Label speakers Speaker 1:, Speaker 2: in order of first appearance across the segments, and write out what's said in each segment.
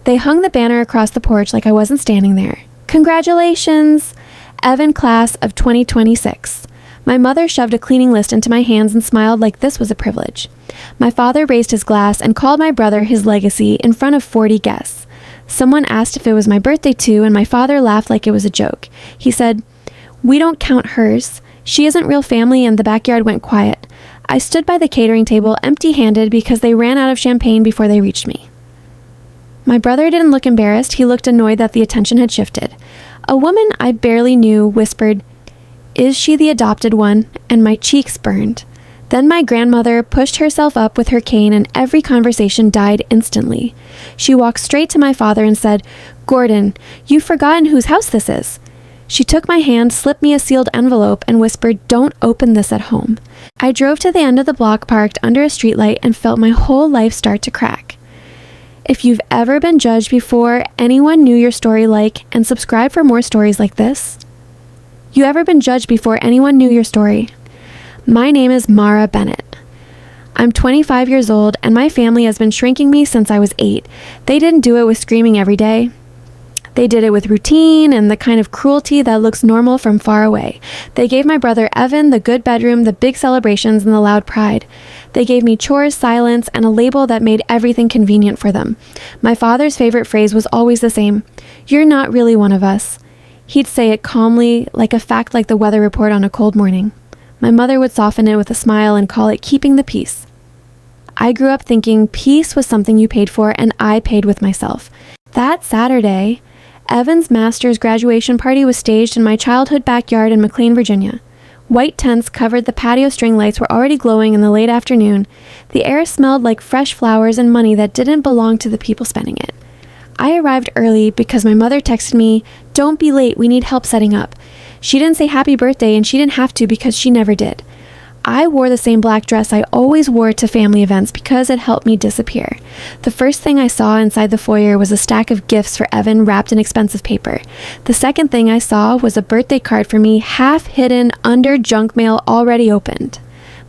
Speaker 1: They hung the banner across the porch like I wasn't standing there. Congratulations! Evan class of 2026. My mother shoved a cleaning list into my hands and smiled like this was a privilege. My father raised his glass and called my brother his legacy in front of 40 guests. Someone asked if it was my birthday too, and my father laughed like it was a joke. He said, "We don't count hers. She isn't real family," and the backyard went quiet. I stood by the catering table empty-handed because they ran out of champagne before they reached me. My brother didn't look embarrassed. He looked annoyed that the attention had shifted. A woman I barely knew whispered, "Is she the adopted one?" and my cheeks burned. Then my grandmother pushed herself up with her cane and every conversation died instantly. She walked straight to my father and said, "Gordon, you've forgotten whose house this is." She took my hand, slipped me a sealed envelope, and whispered, "Don't open this at home." I drove to the end of the block, parked under a streetlight, and felt my whole life start to crack. If you've ever been judged before anyone knew your story, like and subscribe for more stories like this. You ever been judged before anyone knew your story? My name is Mara Bennett. I'm 25 years old, and my family has been shrinking me since I was 8. They didn't do it with screaming every day. They did it with routine and the kind of cruelty that looks normal from far away. They gave my brother Evan the good bedroom, the big celebrations, and the loud pride. They gave me chores, silence, and a label that made everything convenient for them. My father's favorite phrase was always the same: "You're not really one of us." He'd say it calmly, like a fact like the weather report on a cold morning. My mother would soften it with a smile and call it keeping the peace. I grew up thinking peace was something you paid for, and I paid with myself. That Saturday, Evan's master's graduation party was staged in my childhood backyard in McLean, Virginia. White tents covered the patio, string lights were already glowing in the late afternoon. The air smelled like fresh flowers and money that didn't belong to the people spending it. I arrived early because my mother texted me, "Don't be late, we need help setting up." She didn't say happy birthday, and she didn't have to because she never did. I wore the same black dress I always wore to family events because it helped me disappear. The first thing I saw inside the foyer was a stack of gifts for Evan wrapped in expensive paper. The second thing I saw was a birthday card for me, half hidden under junk mail already opened.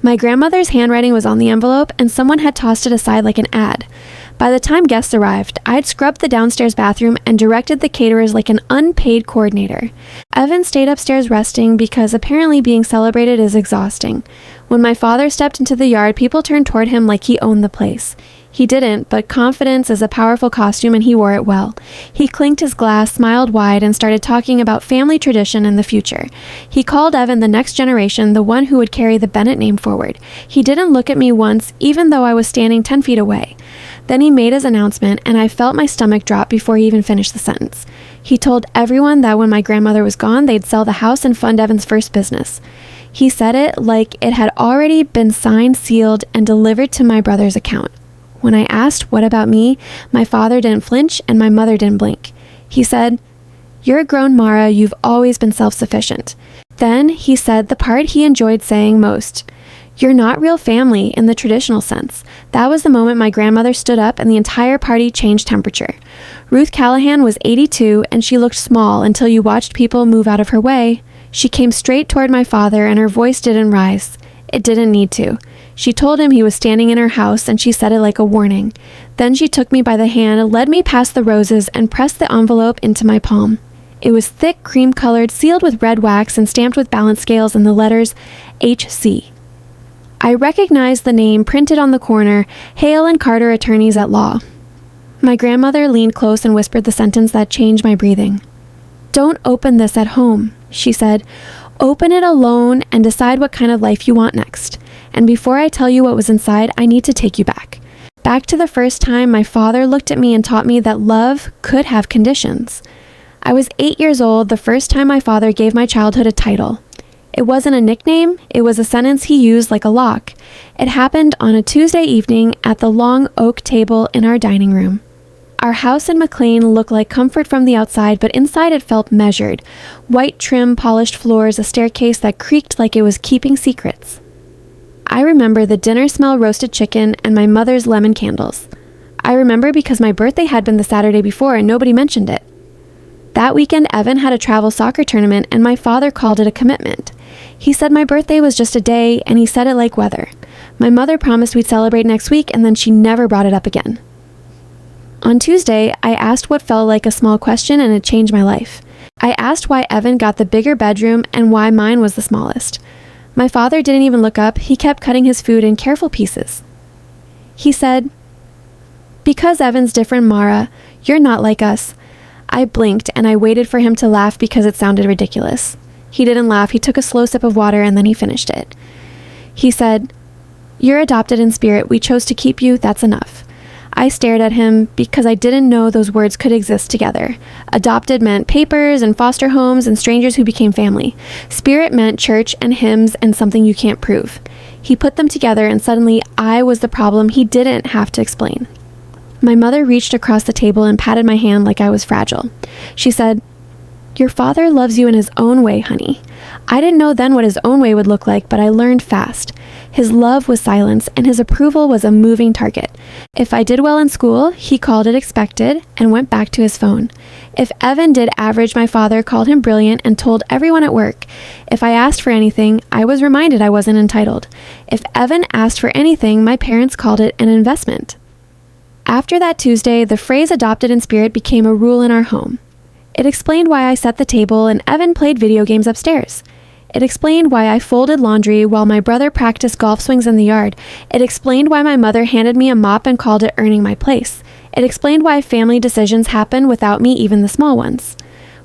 Speaker 1: My grandmother's handwriting was on the envelope, and someone had tossed it aside like an ad. By the time guests arrived, I'd scrubbed the downstairs bathroom and directed the caterers like an unpaid coordinator. Evan stayed upstairs resting because apparently being celebrated is exhausting. When my father stepped into the yard, people turned toward him like he owned the place. He didn't, but confidence is a powerful costume and he wore it well. He clinked his glass, smiled wide, and started talking about family tradition and the future. He called Evan the next generation, the one who would carry the Bennett name forward. He didn't look at me once, even though I was standing 10 feet away. Then he made his announcement, and I felt my stomach drop before he even finished the sentence. He told everyone that when my grandmother was gone, they'd sell the house and fund Evan's first business. He said it like it had already been signed, sealed, and delivered to my brother's account. When I asked, "What about me?" my father didn't flinch and my mother didn't blink. He said, "You're a grown Mara, you've always been self-sufficient." Then he said the part he enjoyed saying most. "You're not real family in the traditional sense." That was the moment my grandmother stood up and the entire party changed temperature. Ruth Callahan was 82 and she looked small until you watched people move out of her way. She came straight toward my father and her voice didn't rise. It didn't need to. She told him he was standing in her house and she said it like a warning. Then she took me by the hand, led me past the roses, and pressed the envelope into my palm. It was thick, cream-colored, sealed with red wax and stamped with balance scales and the letters HC. I recognized the name printed on the corner, Hale and Carter Attorneys at Law. My grandmother leaned close and whispered the sentence that changed my breathing. "Don't open this at home," she said. "Open it alone and decide what kind of life you want next. And before I tell you what was inside, I need to take you back. Back to the first time my father looked at me and taught me that love could have conditions." I was 8 years old the first time my father gave my childhood a title. It wasn't a nickname, it was a sentence he used like a lock. It happened on a Tuesday evening at the long oak table in our dining room. Our house in McLean looked like comfort from the outside, but inside it felt measured. White trim, polished floors, a staircase that creaked like it was keeping secrets. I remember the dinner smell roasted chicken and my mother's lemon candles. I remember because my birthday had been the Saturday before and nobody mentioned it. That weekend, Evan had a travel soccer tournament and my father called it a commitment. He said my birthday was just a day and he said it like weather. My mother promised we'd celebrate next week and then she never brought it up again. On Tuesday, I asked what felt like a small question, and it changed my life. I asked why Evan got the bigger bedroom and why mine was the smallest. My father didn't even look up. He kept cutting his food in careful pieces. He said, "Because Evan's different, Mara, you're not like us." I blinked and I waited for him to laugh because it sounded ridiculous. He didn't laugh. He took a slow sip of water and then he finished it. He said, "You're adopted in spirit. We chose to keep you. That's enough." I stared at him because I didn't know those words could exist together. Adopted meant papers and foster homes and strangers who became family. Spirit meant church and hymns and something you can't prove. He put them together and suddenly I was the problem he didn't have to explain. My mother reached across the table and patted my hand like I was fragile. She said, "Your father loves you in his own way, honey." I didn't know then what his own way would look like, but I learned fast. His love was silence, and his approval was a moving target. If I did well in school, he called it expected and went back to his phone. If Evan did average, my father called him brilliant and told everyone at work. If I asked for anything, I was reminded I wasn't entitled. If Evan asked for anything, my parents called it an investment. After that Tuesday, the phrase adopted in spirit became a rule in our home. It explained why I set the table and Evan played video games upstairs. It explained why I folded laundry while my brother practiced golf swings in the yard. It explained why my mother handed me a mop and called it earning my place. It explained why family decisions happen without me, even the small ones.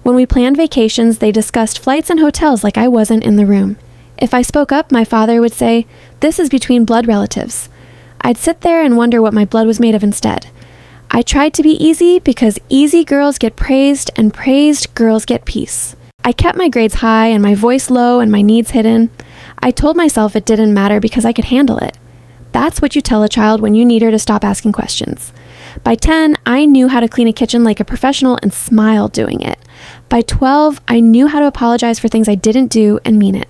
Speaker 1: When we planned vacations, they discussed flights and hotels like I wasn't in the room. If I spoke up, my father would say, "This is between blood relatives." I'd sit there and wonder what my blood was made of instead. I tried to be easy because easy girls get praised and praised girls get peace. I kept my grades high and my voice low and my needs hidden. I told myself it didn't matter because I could handle it. That's what you tell a child when you need her to stop asking questions. By 10, I knew how to clean a kitchen like a professional and smiled doing it. By 12, I knew how to apologize for things I didn't do and mean it.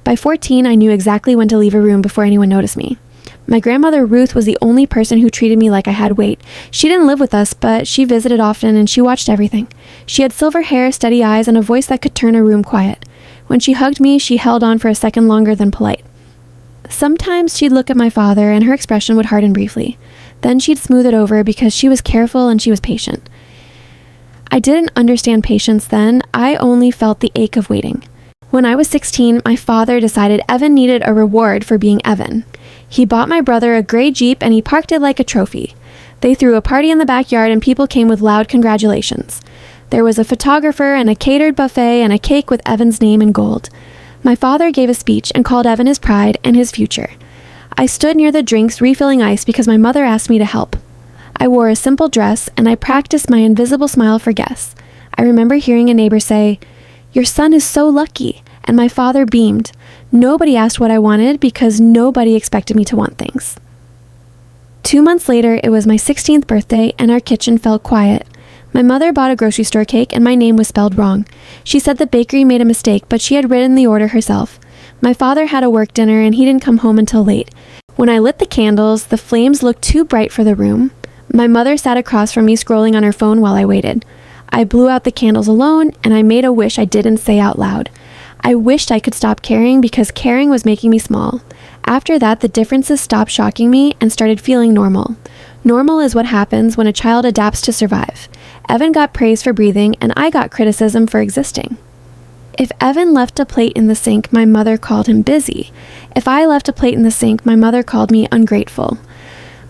Speaker 1: By 14, I knew exactly when to leave a room before anyone noticed me. My grandmother Ruth was the only person who treated me like I had weight. She didn't live with us, but she visited often and she watched everything. She had silver hair, steady eyes, and a voice that could turn a room quiet. When she hugged me, she held on for a second longer than polite. Sometimes she'd look at my father and her expression would harden briefly. Then she'd smooth it over because she was careful and she was patient. I didn't understand patience then. I only felt the ache of waiting. When I was 16, my father decided Evan needed a reward for being Evan. He bought my brother a gray Jeep and he parked it like a trophy. They threw a party in the backyard and people came with loud congratulations. There was a photographer and a catered buffet and a cake with Evan's name in gold. My father gave a speech and called Evan his pride and his future. I stood near the drinks refilling ice because my mother asked me to help. I wore a simple dress and I practiced my invisible smile for guests. I remember hearing a neighbor say, "Your son is so lucky," and my father beamed. Nobody asked what I wanted because nobody expected me to want things. 2 months later, it was my 16th birthday and our kitchen felt quiet. My mother bought a grocery store cake and my name was spelled wrong. She said the bakery made a mistake, but she had written the order herself. My father had a work dinner and he didn't come home until late. When I lit the candles, the flames looked too bright for the room. My mother sat across from me scrolling on her phone while I waited. I blew out the candles alone and I made a wish I didn't say out loud. I wished I could stop caring because caring was making me small. After that, the differences stopped shocking me and started feeling normal. Normal is what happens when a child adapts to survive. Evan got praise for breathing and I got criticism for existing. If Evan left a plate in the sink, my mother called him busy. If I left a plate in the sink, my mother called me ungrateful.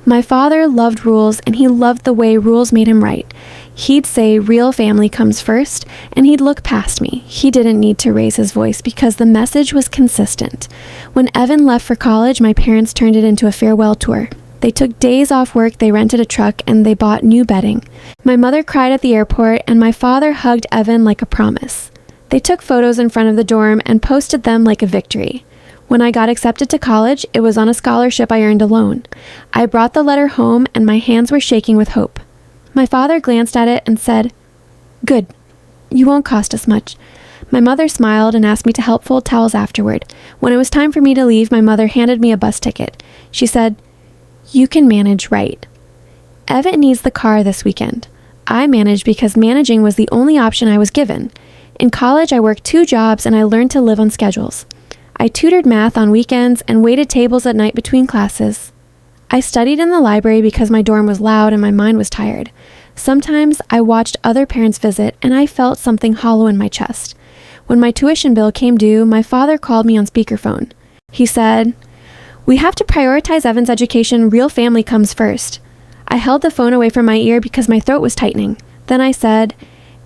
Speaker 1: My father loved rules and he loved the way rules made him right. He'd say real family comes first, and he'd look past me. He didn't need to raise his voice because the message was consistent. When Evan left for college, my parents turned it into a farewell tour. They took days off work, they rented a truck, and they bought new bedding. My mother cried at the airport, and my father hugged Evan like a promise. They took photos in front of the dorm and posted them like a victory. When I got accepted to college, it was on a scholarship I earned alone. I brought the letter home, and my hands were shaking with hope. My father glanced at it and said, "Good. You won't cost us much." My mother smiled and asked me to help fold towels afterward. When it was time for me to leave, my mother handed me a bus ticket. She said, "You can manage, right?" Evan needs the car this weekend. I managed because managing was the only option I was given. In college, I worked 2 jobs and I learned to live on schedules. I tutored math on weekends and waited tables at night between classes. I studied in the library because my dorm was loud and my mind was tired. Sometimes I watched other parents visit and I felt something hollow in my chest. When my tuition bill came due, my father called me on speakerphone. He said, "We have to prioritize Evan's education. Real family comes first." I held the phone away from my ear because my throat was tightening. Then I said,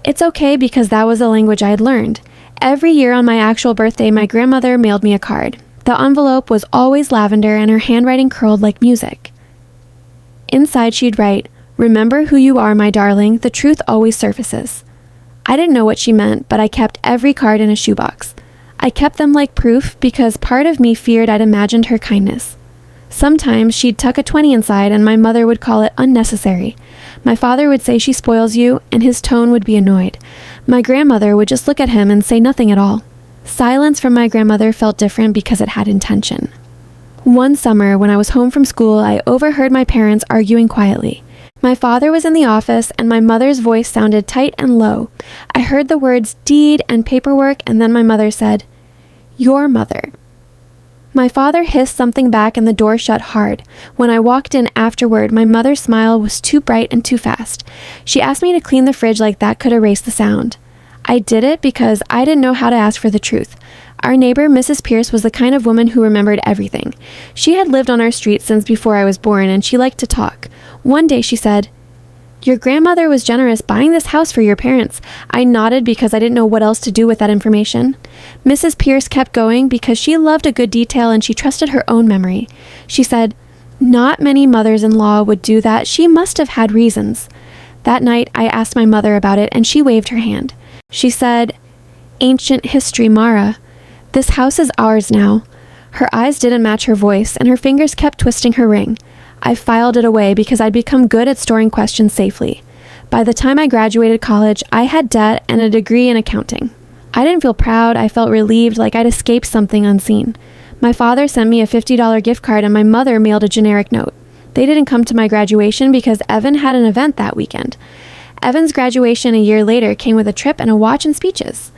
Speaker 1: "It's okay," because that was the language I had learned. Every year on my actual birthday, my grandmother mailed me a card. The envelope was always lavender and her handwriting curled like music. Inside she'd write, "Remember who you are, my darling. The truth always surfaces." I didn't know what she meant, but I kept every card in a shoebox. I kept them like proof because part of me feared I'd imagined her kindness. Sometimes she'd tuck a 20 inside and my mother would call it unnecessary. My father would say she spoils you and his tone would be annoyed. My grandmother would just look at him and say nothing at all. Silence from my grandmother felt different because it had intention. One summer when I was home from school, I overheard my parents arguing quietly. My father was in the office and my mother's voice sounded tight and low. I heard the words deed and paperwork and then my mother said, "Your mother." My father hissed something back and the door shut hard. When I walked in afterward, my mother's smile was too bright and too fast. She asked me to clean the fridge like that could erase the sound. I did it because I didn't know how to ask for the truth. Our neighbor, Mrs. Pierce, was the kind of woman who remembered everything. She had lived on our street since before I was born and she liked to talk. One day she said, "Your grandmother was generous buying this house for your parents." I nodded because I didn't know what else to do with that information. Mrs. Pierce kept going because she loved a good detail and she trusted her own memory. She said, "Not many mothers-in-law would do that. She must have had reasons." That night, I asked my mother about it and she waved her hand. She said, "Ancient history, Mara. This house is ours now." Her eyes didn't match her voice and her fingers kept twisting her ring. I filed it away because I'd become good at storing questions safely. By the time I graduated college, I had debt and a degree in accounting. I didn't feel proud. I felt relieved, like I'd escaped something unseen. My father sent me a $50 gift card and my mother mailed a generic note. They didn't come to my graduation because Evan had an event that weekend. Evan's graduation a year later came with a trip and a watch and speeches.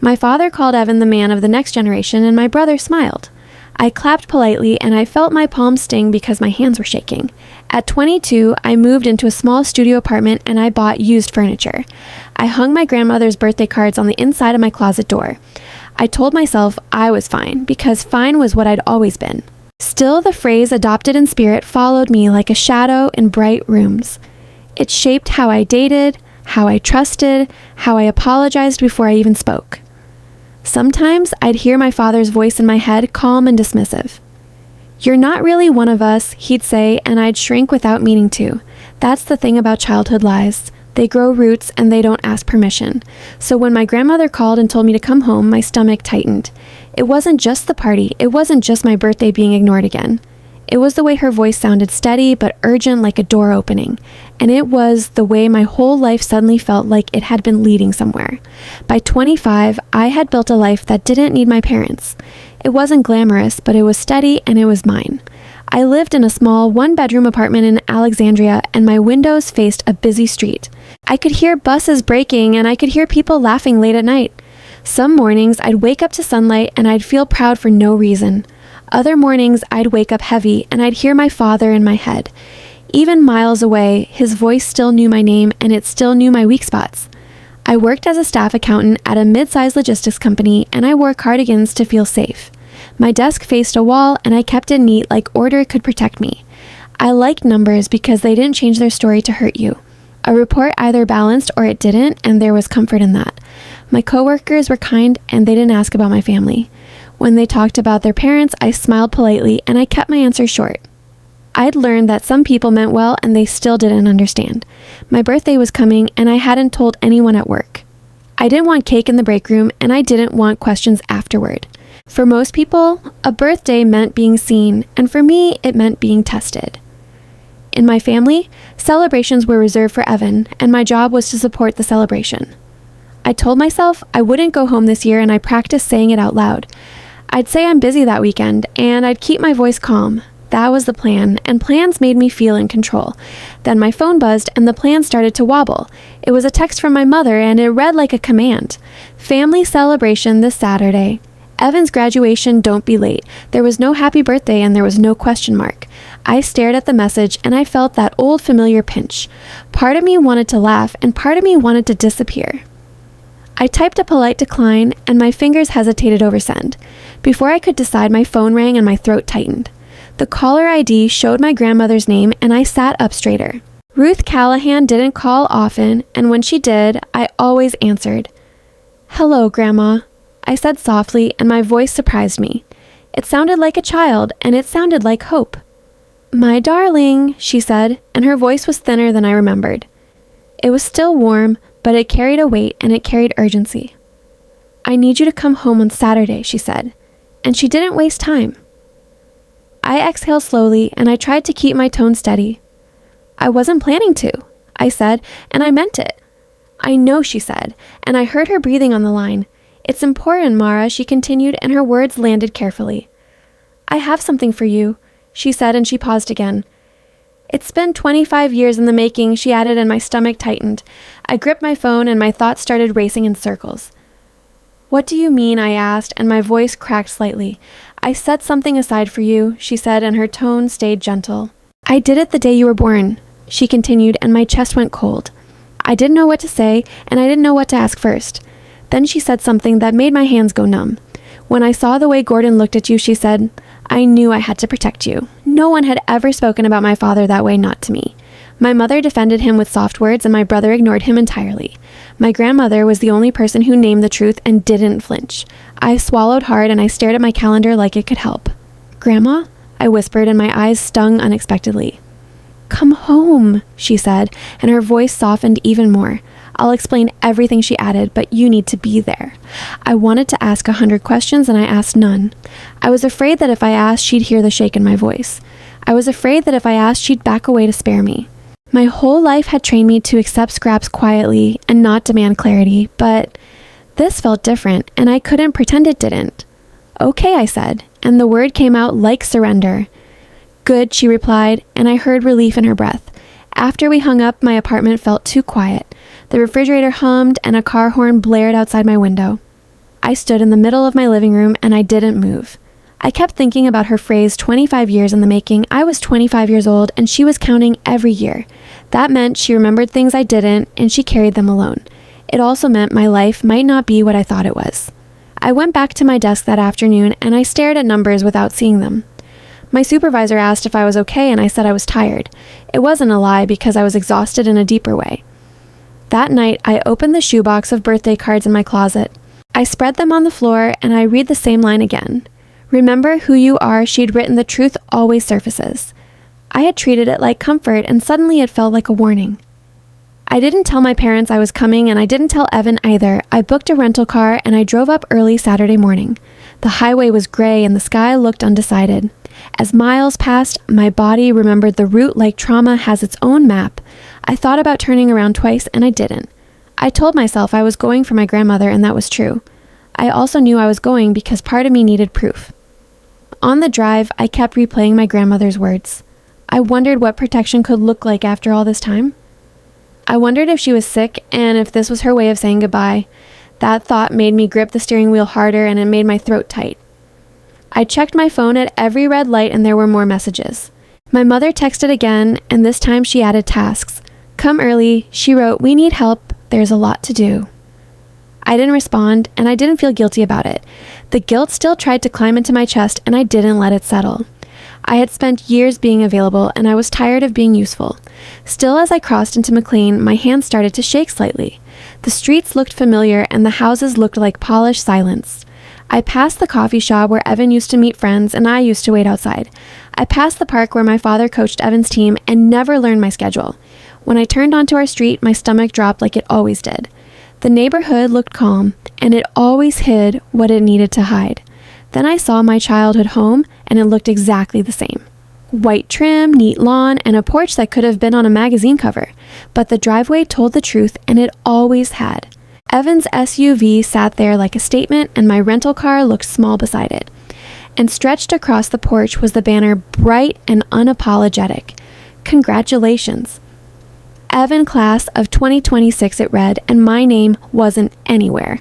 Speaker 1: My father called Evan the man of the next generation and my brother smiled. I clapped politely and I felt my palms sting because my hands were shaking. At 22, I moved into a small studio apartment and I bought used furniture. I hung my grandmother's birthday cards on the inside of my closet door. I told myself I was fine because fine was what I'd always been. Still, the phrase adopted in spirit followed me like a shadow in bright rooms. It shaped how I dated, how I trusted, how I apologized before I even spoke. Sometimes I'd hear my father's voice in my head, calm and dismissive. "You're not really one of us," he'd say, and I'd shrink without meaning to. That's the thing about childhood lies. They grow roots and they don't ask permission. So when my grandmother called and told me to come home, my stomach tightened. It wasn't just the party. It wasn't just my birthday being ignored again. It was the way her voice sounded steady but urgent like a door opening. And it was the way my whole life suddenly felt like it had been leading somewhere. By 25, I had built a life that didn't need my parents. It wasn't glamorous, but it was steady and it was mine. I lived in a small one-bedroom apartment in Alexandria and my windows faced a busy street. I could hear buses braking and I could hear people laughing late at night. Some mornings I'd wake up to sunlight and I'd feel proud for no reason. Other mornings, I'd wake up heavy and I'd hear my father in my head. Even miles away, his voice still knew my name and it still knew my weak spots. I worked as a staff accountant at a mid-sized logistics company and I wore cardigans to feel safe. My desk faced a wall and I kept it neat like order could protect me. I liked numbers because they didn't change their story to hurt you. A report either balanced or it didn't, and there was comfort in that. My coworkers were kind and they didn't ask about my family. When they talked about their parents, I smiled politely and I kept my answers short. I'd learned that some people meant well and they still didn't understand. My birthday was coming and I hadn't told anyone at work. I didn't want cake in the break room and I didn't want questions afterward. For most people, a birthday meant being seen, and for me, it meant being tested. In my family, celebrations were reserved for Evan, and my job was to support the celebration. I told myself I wouldn't go home this year and I practiced saying it out loud. I'd say I'm busy that weekend, and I'd keep my voice calm. That was the plan, and plans made me feel in control. Then my phone buzzed, and the plan started to wobble. It was a text from my mother, and it read like a command. "Family celebration this Saturday. Evan's graduation, don't be late. There was no happy birthday and there was no question mark. I stared at the message and I felt that old familiar pinch. Part of me wanted to laugh and part of me wanted to disappear. I typed a polite decline and my fingers hesitated over send. Before I could decide, my phone rang and my throat tightened. The caller ID showed my grandmother's name and I sat up straighter. Ruth Callahan didn't call often, and when she did, I always answered. "Hello, Grandma," I said softly, and my voice surprised me. It sounded like a child, and it sounded like hope. "My darling," she said, and her voice was thinner than I remembered. It was still warm, but it carried a weight and it carried urgency. "I need you to come home on Saturday," she said, and she didn't waste time. I exhaled slowly, and I tried to keep my tone steady. "I wasn't planning to," I said, and I meant it. "I know," she said, and I heard her breathing on the line. "It's important, Mara," she continued, and her words landed carefully. "I have something for you," she said, and she paused again. "It's been 25 years in the making," she added, and my stomach tightened. I gripped my phone, and my thoughts started racing in circles. "What do you mean?" I asked, and my voice cracked slightly. "I set something aside for you," she said, and her tone stayed gentle. "I did it the day you were born," she continued, and my chest went cold. I didn't know what to say, and I didn't know what to ask first. Then she said something that made my hands go numb. "When I saw the way Gordon looked at you," she said, "I knew I had to protect you." No one had ever spoken about my father that way, not to me. My mother defended him with soft words, and my brother ignored him entirely. My grandmother was the only person who named the truth and didn't flinch. I swallowed hard, and I stared at my calendar like it could help. "Grandma?" I whispered, and my eyes stung unexpectedly. "Come home," she said, and her voice softened even more. "I'll explain everything," she added, "but you need to be there." I wanted to ask 100 questions, and I asked none. I was afraid that if I asked, she'd hear the shake in my voice. I was afraid that if I asked, she'd back away to spare me. My whole life had trained me to accept scraps quietly and not demand clarity, but this felt different, and I couldn't pretend it didn't. "Okay," I said, and the word came out like surrender. "Good," she replied, and I heard relief in her breath. After we hung up, my apartment felt too quiet. The refrigerator hummed, and a car horn blared outside my window. I stood in the middle of my living room, and I didn't move. I kept thinking about her phrase, 25 years in the making. I was 25 years old, and she was counting every year. That meant she remembered things I didn't, and she carried them alone. It also meant my life might not be what I thought it was. I went back to my desk that afternoon, and I stared at numbers without seeing them. My supervisor asked if I was okay, and I said I was tired. It wasn't a lie because I was exhausted in a deeper way. That night, I opened the shoebox of birthday cards in my closet. I spread them on the floor, and I read the same line again. "Remember who you are," she'd written. "The truth always surfaces." I had treated it like comfort, and suddenly it felt like a warning. I didn't tell my parents I was coming, and I didn't tell Evan either. I booked a rental car, and I drove up early Saturday morning. The highway was gray, and the sky looked undecided. As miles passed, my body remembered the route like trauma has its own map. I thought about turning around twice, and I didn't. I told myself I was going for my grandmother, and that was true. I also knew I was going because part of me needed proof. On the drive, I kept replaying my grandmother's words. I wondered what protection could look like after all this time. I wondered if she was sick, and if this was her way of saying goodbye. That thought made me grip the steering wheel harder, and it made my throat tight. I checked my phone at every red light, and there were more messages. My mother texted again, and this time she added tasks. "Come early," she wrote. "We need help. There's a lot to do." I didn't respond, and I didn't feel guilty about it. The guilt still tried to climb into my chest, and I didn't let it settle. I had spent years being available, and I was tired of being useful. Still, as I crossed into McLean, my hands started to shake slightly. The streets looked familiar, and the houses looked like polished silence. I passed the coffee shop where Evan used to meet friends, and I used to wait outside. I passed the park where my father coached Evan's team and never learned my schedule. When I turned onto our street, my stomach dropped like it always did. The neighborhood looked calm, and it always hid what it needed to hide. Then I saw my childhood home, and it looked exactly the same. White trim, neat lawn, and a porch that could have been on a magazine cover. But the driveway told the truth, and it always had. Evan's SUV sat there like a statement, and my rental car looked small beside it. And stretched across the porch was the banner, bright and unapologetic. "Congratulations." Evan class of 2026 it read, and my name wasn't anywhere.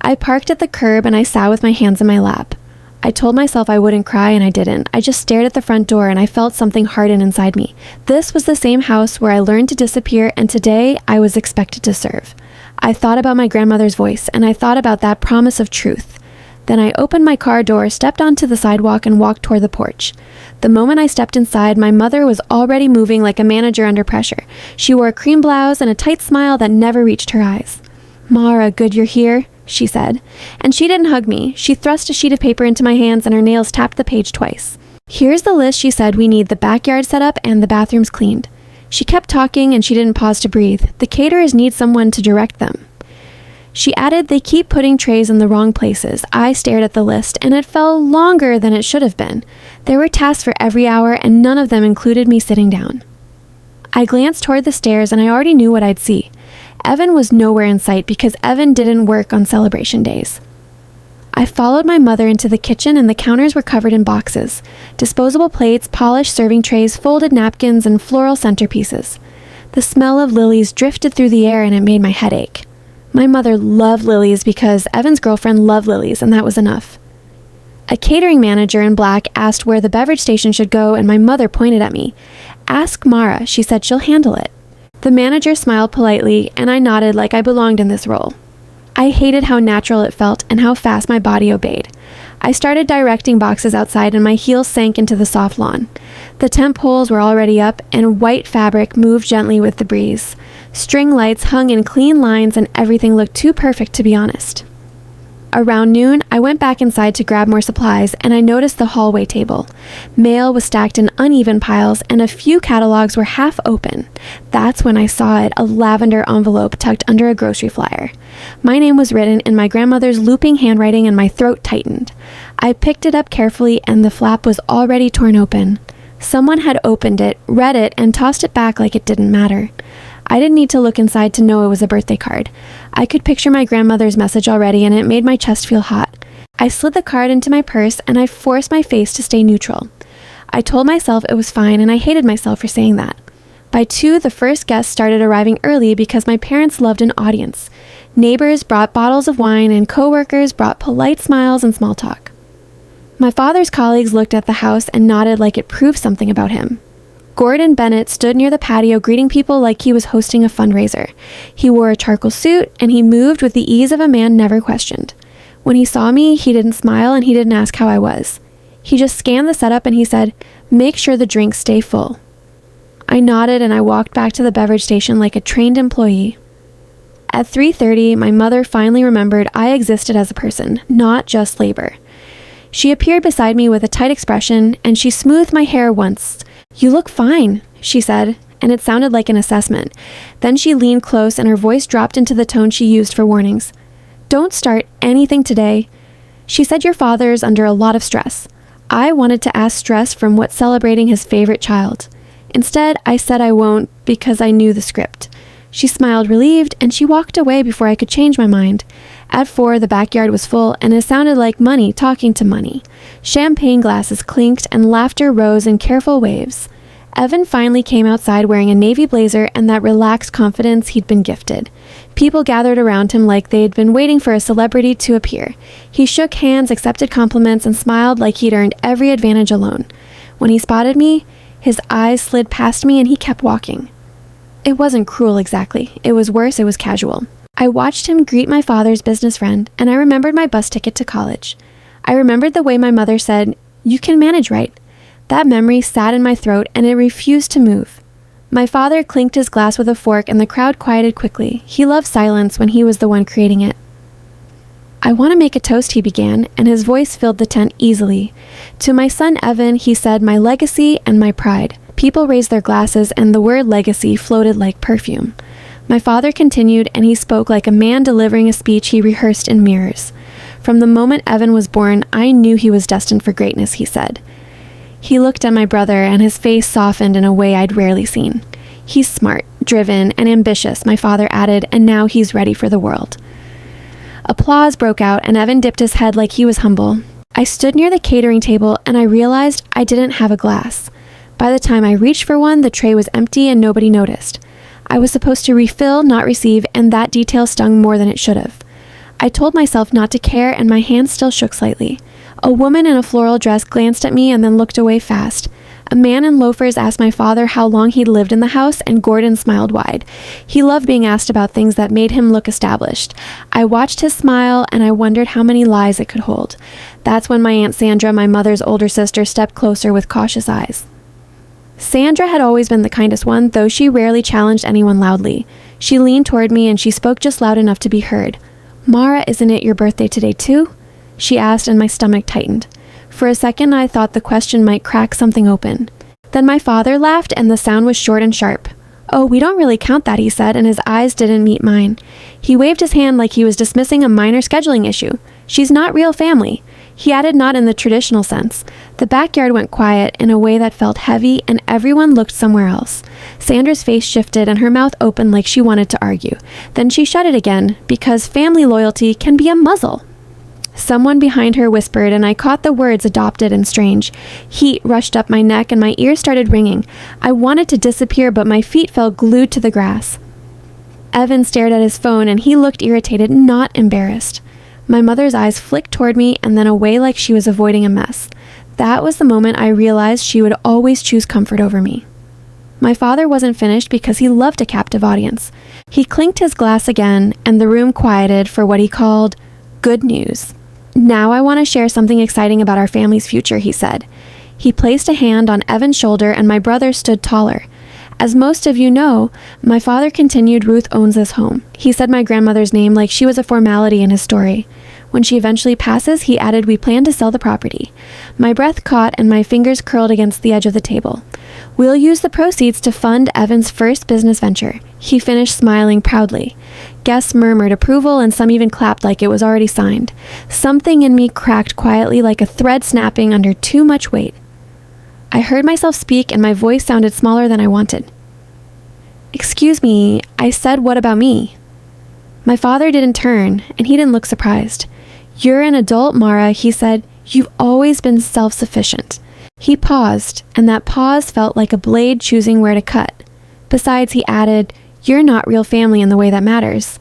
Speaker 1: I parked at the curb and I sat with my hands in my lap. I told myself I wouldn't cry and I didn't. I just stared at the front door and I felt something harden inside me. This was the same house where I learned to disappear, and today I was expected to serve. I thought about my grandmother's voice and I thought about that promise of truth. Then I opened my car door, stepped onto the sidewalk, and walked toward the porch. The moment I stepped inside, my mother was already moving like a manager under pressure. She wore a cream blouse and a tight smile that never reached her eyes. "Mara, good you're here," she said. And she didn't hug me. She thrust a sheet of paper into my hands and her nails tapped the page twice. "Here's the list," she said. "We need the backyard set up and the bathrooms cleaned." She kept talking and she didn't pause to breathe. "The caterers need someone to direct them." She added, "They keep putting trays in the wrong places." I stared at the list, and it felt longer than it should have been. There were tasks for every hour, and none of them included me sitting down. I glanced toward the stairs, and I already knew what I'd see. Evan was nowhere in sight because Evan didn't work on celebration days. I followed my mother into the kitchen, and the counters were covered in boxes. Disposable plates, polished serving trays, folded napkins, and floral centerpieces. The smell of lilies drifted through the air, and it made my head ache. My mother loved lilies because Evan's girlfriend loved lilies, and that was enough. A catering manager in black asked where the beverage station should go, and my mother pointed at me. "Ask Mara," she said. "She'll handle it." The manager smiled politely, and I nodded like I belonged in this role. I hated how natural it felt and how fast my body obeyed. I started directing boxes outside, and my heels sank into the soft lawn. The tent poles were already up, and white fabric moved gently with the breeze. String lights hung in clean lines, and everything looked too perfect to be honest. Around noon, I went back inside to grab more supplies, and I noticed the hallway table. Mail was stacked in uneven piles, and a few catalogs were half open. That's when I saw it, a lavender envelope tucked under a grocery flyer. My name was written in my grandmother's looping handwriting, and my throat tightened. I picked it up carefully, and the flap was already torn open. Someone had opened it, read it, and tossed it back like it didn't matter. I didn't need to look inside to know it was a birthday card. I could picture my grandmother's message already, and it made my chest feel hot. I slid the card into my purse, and I forced my face to stay neutral. I told myself it was fine, and I hated myself for saying that. By 2, the first guests started arriving early because my parents loved an audience. Neighbors brought bottles of wine, and coworkers brought polite smiles and small talk. My father's colleagues looked at the house and nodded like it proved something about him. Gordon Bennett stood near the patio greeting people like he was hosting a fundraiser. He wore a charcoal suit, and he moved with the ease of a man never questioned. When he saw me, he didn't smile and he didn't ask how I was. He just scanned the setup and he said, "Make sure the drinks stay full." I nodded and I walked back to the beverage station like a trained employee. At 3:30, my mother finally remembered I existed as a person, not just labor. She appeared beside me with a tight expression, and she smoothed my hair once. "You look fine," she said, and it sounded like an assessment. Then she leaned close and her voice dropped into the tone she used for warnings. "Don't start anything today." She said your father's under a lot of stress. I wanted to ask stress from what celebrating his favorite child. Instead, I said I won't because I knew the script. She smiled relieved, and she walked away before I could change my mind. At 4, the backyard was full, and it sounded like money talking to money. Champagne glasses clinked, and laughter rose in careful waves. Evan finally came outside wearing a navy blazer and that relaxed confidence he'd been gifted. People gathered around him like they'd been waiting for a celebrity to appear. He shook hands, accepted compliments, and smiled like he'd earned every advantage alone. When he spotted me, his eyes slid past me and he kept walking. It wasn't cruel exactly. It was worse, it was casual. I watched him greet my father's business friend, and I remembered my bus ticket to college. I remembered the way my mother said, "You can manage right." That memory sat in my throat, and it refused to move. My father clinked his glass with a fork, and the crowd quieted quickly. He loved silence when he was the one creating it. "I want to make a toast," he began, and his voice filled the tent easily. To my son Evan, he said, "My legacy and my pride." People raised their glasses, and the word legacy floated like perfume. My father continued, and he spoke like a man delivering a speech he rehearsed in mirrors. "From the moment Evan was born, I knew he was destined for greatness," he said. He looked at my brother, and his face softened in a way I'd rarely seen. "He's smart, driven, and ambitious," my father added, "and now he's ready for the world." Applause broke out, and Evan dipped his head like he was humble. I stood near the catering table, and I realized I didn't have a glass. By the time I reached for one, the tray was empty and nobody noticed. I was supposed to refill, not receive, and that detail stung more than it should have. I told myself not to care, and my hand still shook slightly. A woman in a floral dress glanced at me and then looked away fast. A man in loafers asked my father how long he'd lived in the house, and Gordon smiled wide. He loved being asked about things that made him look established. I watched his smile, and I wondered how many lies it could hold. That's when my Aunt Sandra, my mother's older sister, stepped closer with cautious eyes. Sandra had always been the kindest one, though she rarely challenged anyone loudly. She leaned toward me, and she spoke just loud enough to be heard. "Mara, isn't it your birthday today too?" she asked, and my stomach tightened. For a second, I thought the question might crack something open. Then my father laughed, and the sound was short and sharp. "Oh, we don't really count that," he said, and his eyes didn't meet mine. He waved his hand like he was dismissing a minor scheduling issue. "She's not real family." He added, not in the traditional sense. The backyard went quiet in a way that felt heavy, and everyone looked somewhere else. Sandra's face shifted, and her mouth opened like she wanted to argue. Then she shut it again, because family loyalty can be a muzzle. Someone behind her whispered, and I caught the words adopted and strange. Heat rushed up my neck, and my ears started ringing. I wanted to disappear, but my feet felt glued to the grass. Evan stared at his phone, and he looked irritated, not embarrassed. My mother's eyes flicked toward me and then away like she was avoiding a mess. That was the moment I realized she would always choose comfort over me. My father wasn't finished because he loved a captive audience. He clinked his glass again, and the room quieted for what he called good news. "Now I want to share something exciting about our family's future," he said. He placed a hand on Evan's shoulder, and my brother stood taller. "As most of you know," my father continued, "Ruth owns this home." He said my grandmother's name like she was a formality in his story. "When she eventually passes," he added, "we plan to sell the property." My breath caught, and my fingers curled against the edge of the table. "We'll use the proceeds to fund Evan's first business venture," he finished, smiling proudly. Guests murmured approval, and some even clapped like it was already signed. Something in me cracked quietly like a thread snapping under too much weight. I heard myself speak, and my voice sounded smaller than I wanted. "Excuse me," I said, "what about me?" My father didn't turn, and he didn't look surprised. "You're an adult, Mara," he said. "You've always been self-sufficient." He paused, and that pause felt like a blade choosing where to cut. Besides, he added, "You're not real family in the way that matters."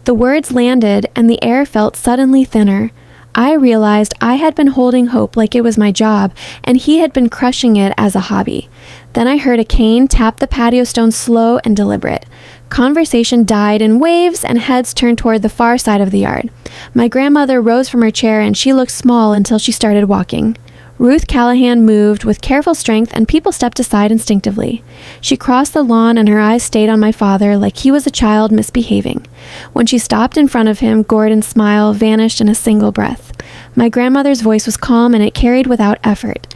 Speaker 1: The words landed, and the air felt suddenly thinner. I realized I had been holding hope like it was my job, and he had been crushing it as a hobby. Then I heard a cane tap the patio stone, slow and deliberate. Conversation died in waves, and heads turned toward the far side of the yard. My grandmother rose from her chair, and she looked small until she started walking. Ruth Callahan moved with careful strength, and people stepped aside instinctively. She crossed the lawn, and her eyes stayed on my father like he was a child misbehaving. When she stopped in front of him, Gordon's smile vanished in a single breath. My grandmother's voice was calm, and it carried without effort.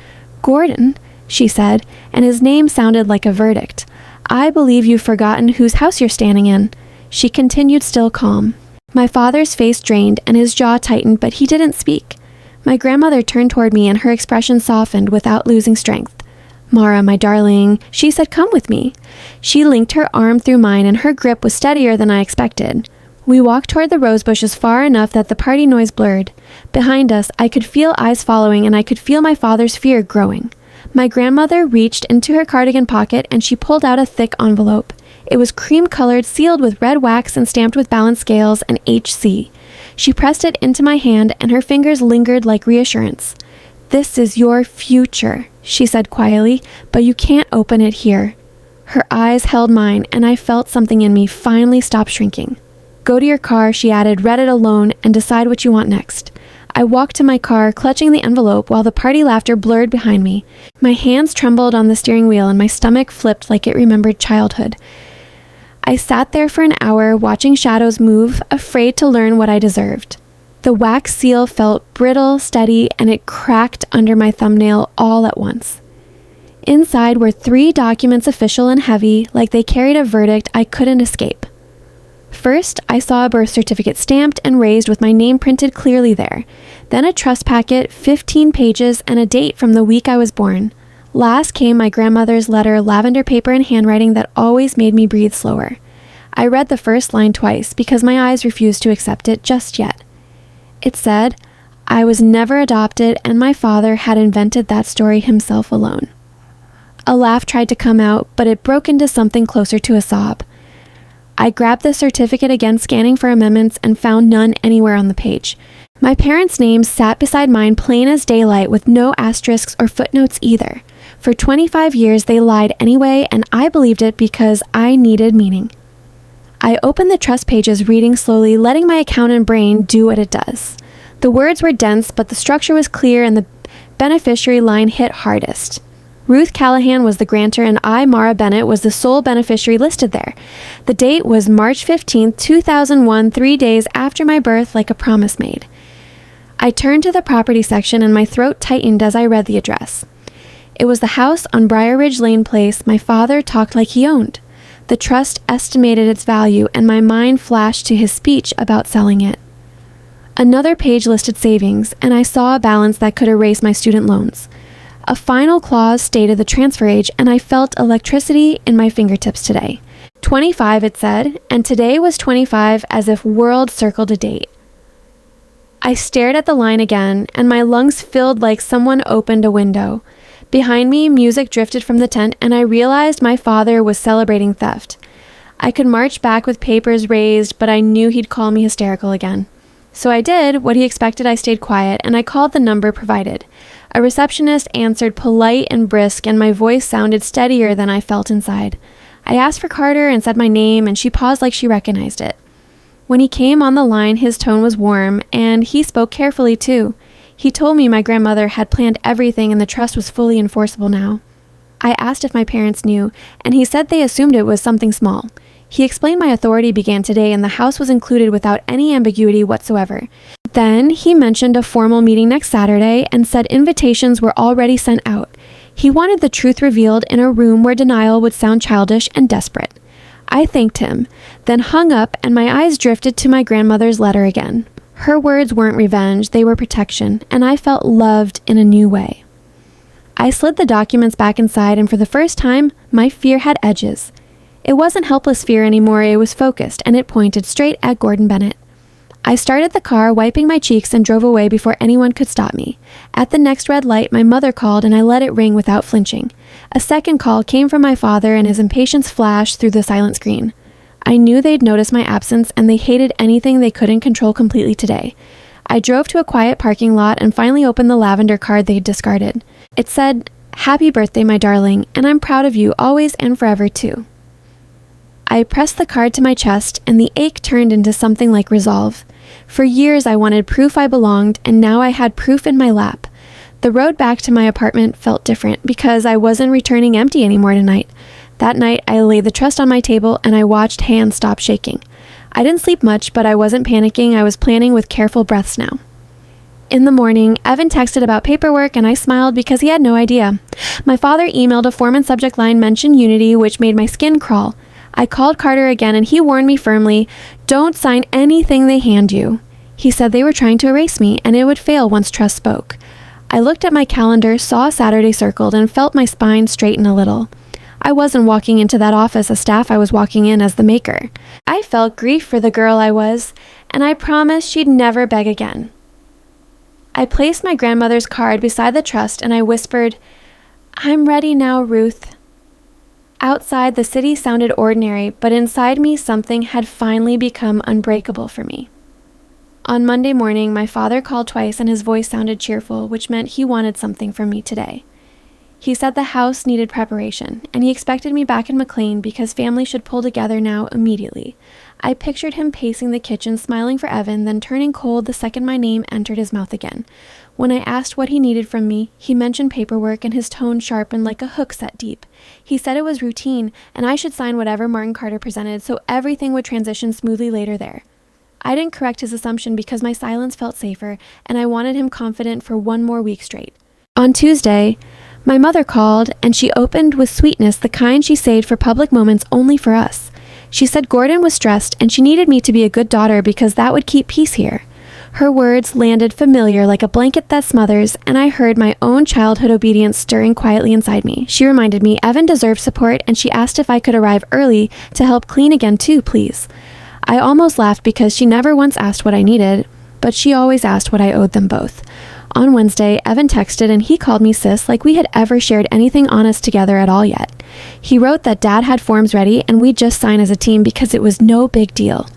Speaker 1: "Gordon," she said, and his name sounded like a verdict. "I believe you've forgotten whose house you're standing in." She continued, still calm. My father's face drained, and his jaw tightened, but he didn't speak. My grandmother turned toward me, and her expression softened without losing strength. "Mara, my darling," she said, "come with me." She linked her arm through mine, and her grip was steadier than I expected. We walked toward the rose bushes far enough that the party noise blurred. Behind us, I could feel eyes following, and I could feel my father's fear growing. My grandmother reached into her cardigan pocket, and she pulled out a thick envelope. It was cream-colored, sealed with red wax, and stamped with balance scales and HC. She pressed it into my hand, and her fingers lingered like reassurance. "This is your future," she said quietly, "but you can't open it here." Her eyes held mine, and I felt something in me finally stop shrinking. "Go to your car," she added, "read it alone, and decide what you want next." I walked to my car, clutching the envelope while the party laughter blurred behind me. My hands trembled on the steering wheel, and my stomach flipped like it remembered childhood. I sat there for an hour, watching shadows move, afraid to learn what I deserved. The wax seal felt brittle, steady, and it cracked under my thumbnail all at once. Inside were 3 documents, official and heavy, like they carried a verdict I couldn't escape. First, I saw a birth certificate stamped and raised with my name printed clearly there. Then a trust packet, 15 pages, and a date from the week I was born. Last came my grandmother's letter, lavender paper and handwriting that always made me breathe slower. I read the first line twice because my eyes refused to accept it just yet. It said, I was never adopted, and my father had invented that story himself alone. A laugh tried to come out, but it broke into something closer to a sob. I grabbed the certificate again, scanning for amendments, and found none anywhere on the page. My parents' names sat beside mine plain as daylight with no asterisks or footnotes either. For 25 years they lied anyway, and I believed it because I needed meaning. I opened the trust pages, reading slowly, letting my accountant brain do what it does. The words were dense, but the structure was clear and the beneficiary line hit hardest. Ruth Callahan was the grantor and I, Mara Bennett, was the sole beneficiary listed there. The date was March 15th, 2001, 3 days after my birth, like a promise made. I turned to the property section and my throat tightened as I read the address. It was the house on Briar Ridge Lane Place my father talked like he owned. The trust estimated its value and my mind flashed to his speech about selling it. Another page listed savings, and I saw a balance that could erase my student loans. A final clause stated the transfer age, and I felt electricity in my fingertips today. 25, it said, and today was 25 as if world circled a date. I stared at the line again, and my lungs filled like someone opened a window. Behind me, music drifted from the tent, and I realized my father was celebrating theft. I could march back with papers raised, but I knew he'd call me hysterical again. So I did what he expected. I stayed quiet, and I called the number provided. A receptionist answered, polite and brisk, and my voice sounded steadier than I felt inside. I asked for Carter and said my name, and she paused like she recognized it. When he came on the line, his tone was warm, and he spoke carefully too. He told me my grandmother had planned everything and the trust was fully enforceable now. I asked if my parents knew, and he said they assumed it was something small. He explained my authority began today and the house was included without any ambiguity whatsoever. Then he mentioned a formal meeting next Saturday and said invitations were already sent out. He wanted the truth revealed in a room where denial would sound childish and desperate. I thanked him, then hung up, and my eyes drifted to my grandmother's letter again. Her words weren't revenge, they were protection, and I felt loved in a new way. I slid the documents back inside, and for the first time, my fear had edges. It wasn't helpless fear anymore, it was focused, and it pointed straight at Gordon Bennett. I started the car, wiping my cheeks, and drove away before anyone could stop me. At the next red light, my mother called, and I let it ring without flinching. A second call came from my father, and his impatience flashed through the silent screen. I knew they'd noticed my absence, and they hated anything they couldn't control completely today. I drove to a quiet parking lot and finally opened the lavender card they'd discarded. It said, "Happy birthday, my darling, and I'm proud of you always and forever, too." I pressed the card to my chest, and the ache turned into something like resolve. For years I wanted proof I belonged, and now I had proof in my lap. The road back to my apartment felt different because I wasn't returning empty anymore tonight. That night, I laid the trust on my table and I watched hands stop shaking. I didn't sleep much, but I wasn't panicking. I was planning with careful breaths now. In the morning, Evan texted about paperwork and I smiled because he had no idea. My father emailed a form and subject line mentioned unity, which made my skin crawl. I called Carter again and he warned me firmly, "Don't sign anything they hand you." He said they were trying to erase me and it would fail once trust spoke. I looked at my calendar, saw Saturday circled, and felt my spine straighten a little. I wasn't walking into that office as staff, I was walking in as the maker. I felt grief for the girl I was, and I promised she'd never beg again. I placed my grandmother's card beside the trust and I whispered, "I'm ready now, Ruth." Outside, the city sounded ordinary, but inside me something had finally become unbreakable for me. On Monday morning, my father called twice and his voice sounded cheerful, which meant he wanted something from me today. He said the house needed preparation, and he expected me back in McLean because family should pull together now immediately. I pictured him pacing the kitchen, smiling for Evan, then turning cold the second my name entered his mouth again. When I asked what he needed from me, he mentioned paperwork and his tone sharpened like a hook set deep. He said it was routine, and I should sign whatever Martin Carter presented so everything would transition smoothly later there. I didn't correct his assumption because my silence felt safer, and I wanted him confident for one more week straight. On Tuesday, my mother called, and she opened with sweetness, the kind she saved for public moments only for us. She said Gordon was stressed, and she needed me to be a good daughter because that would keep peace here. Her words landed familiar like a blanket that smothers, and I heard my own childhood obedience stirring quietly inside me. She reminded me Evan deserved support, and she asked if I could arrive early to help clean again too, please. I almost laughed because she never once asked what I needed, but she always asked what I owed them both. On Wednesday, Evan texted and he called me sis like we had ever shared anything honest together at all yet. He wrote that Dad had forms ready and we'd just sign as a team because it was no big deal.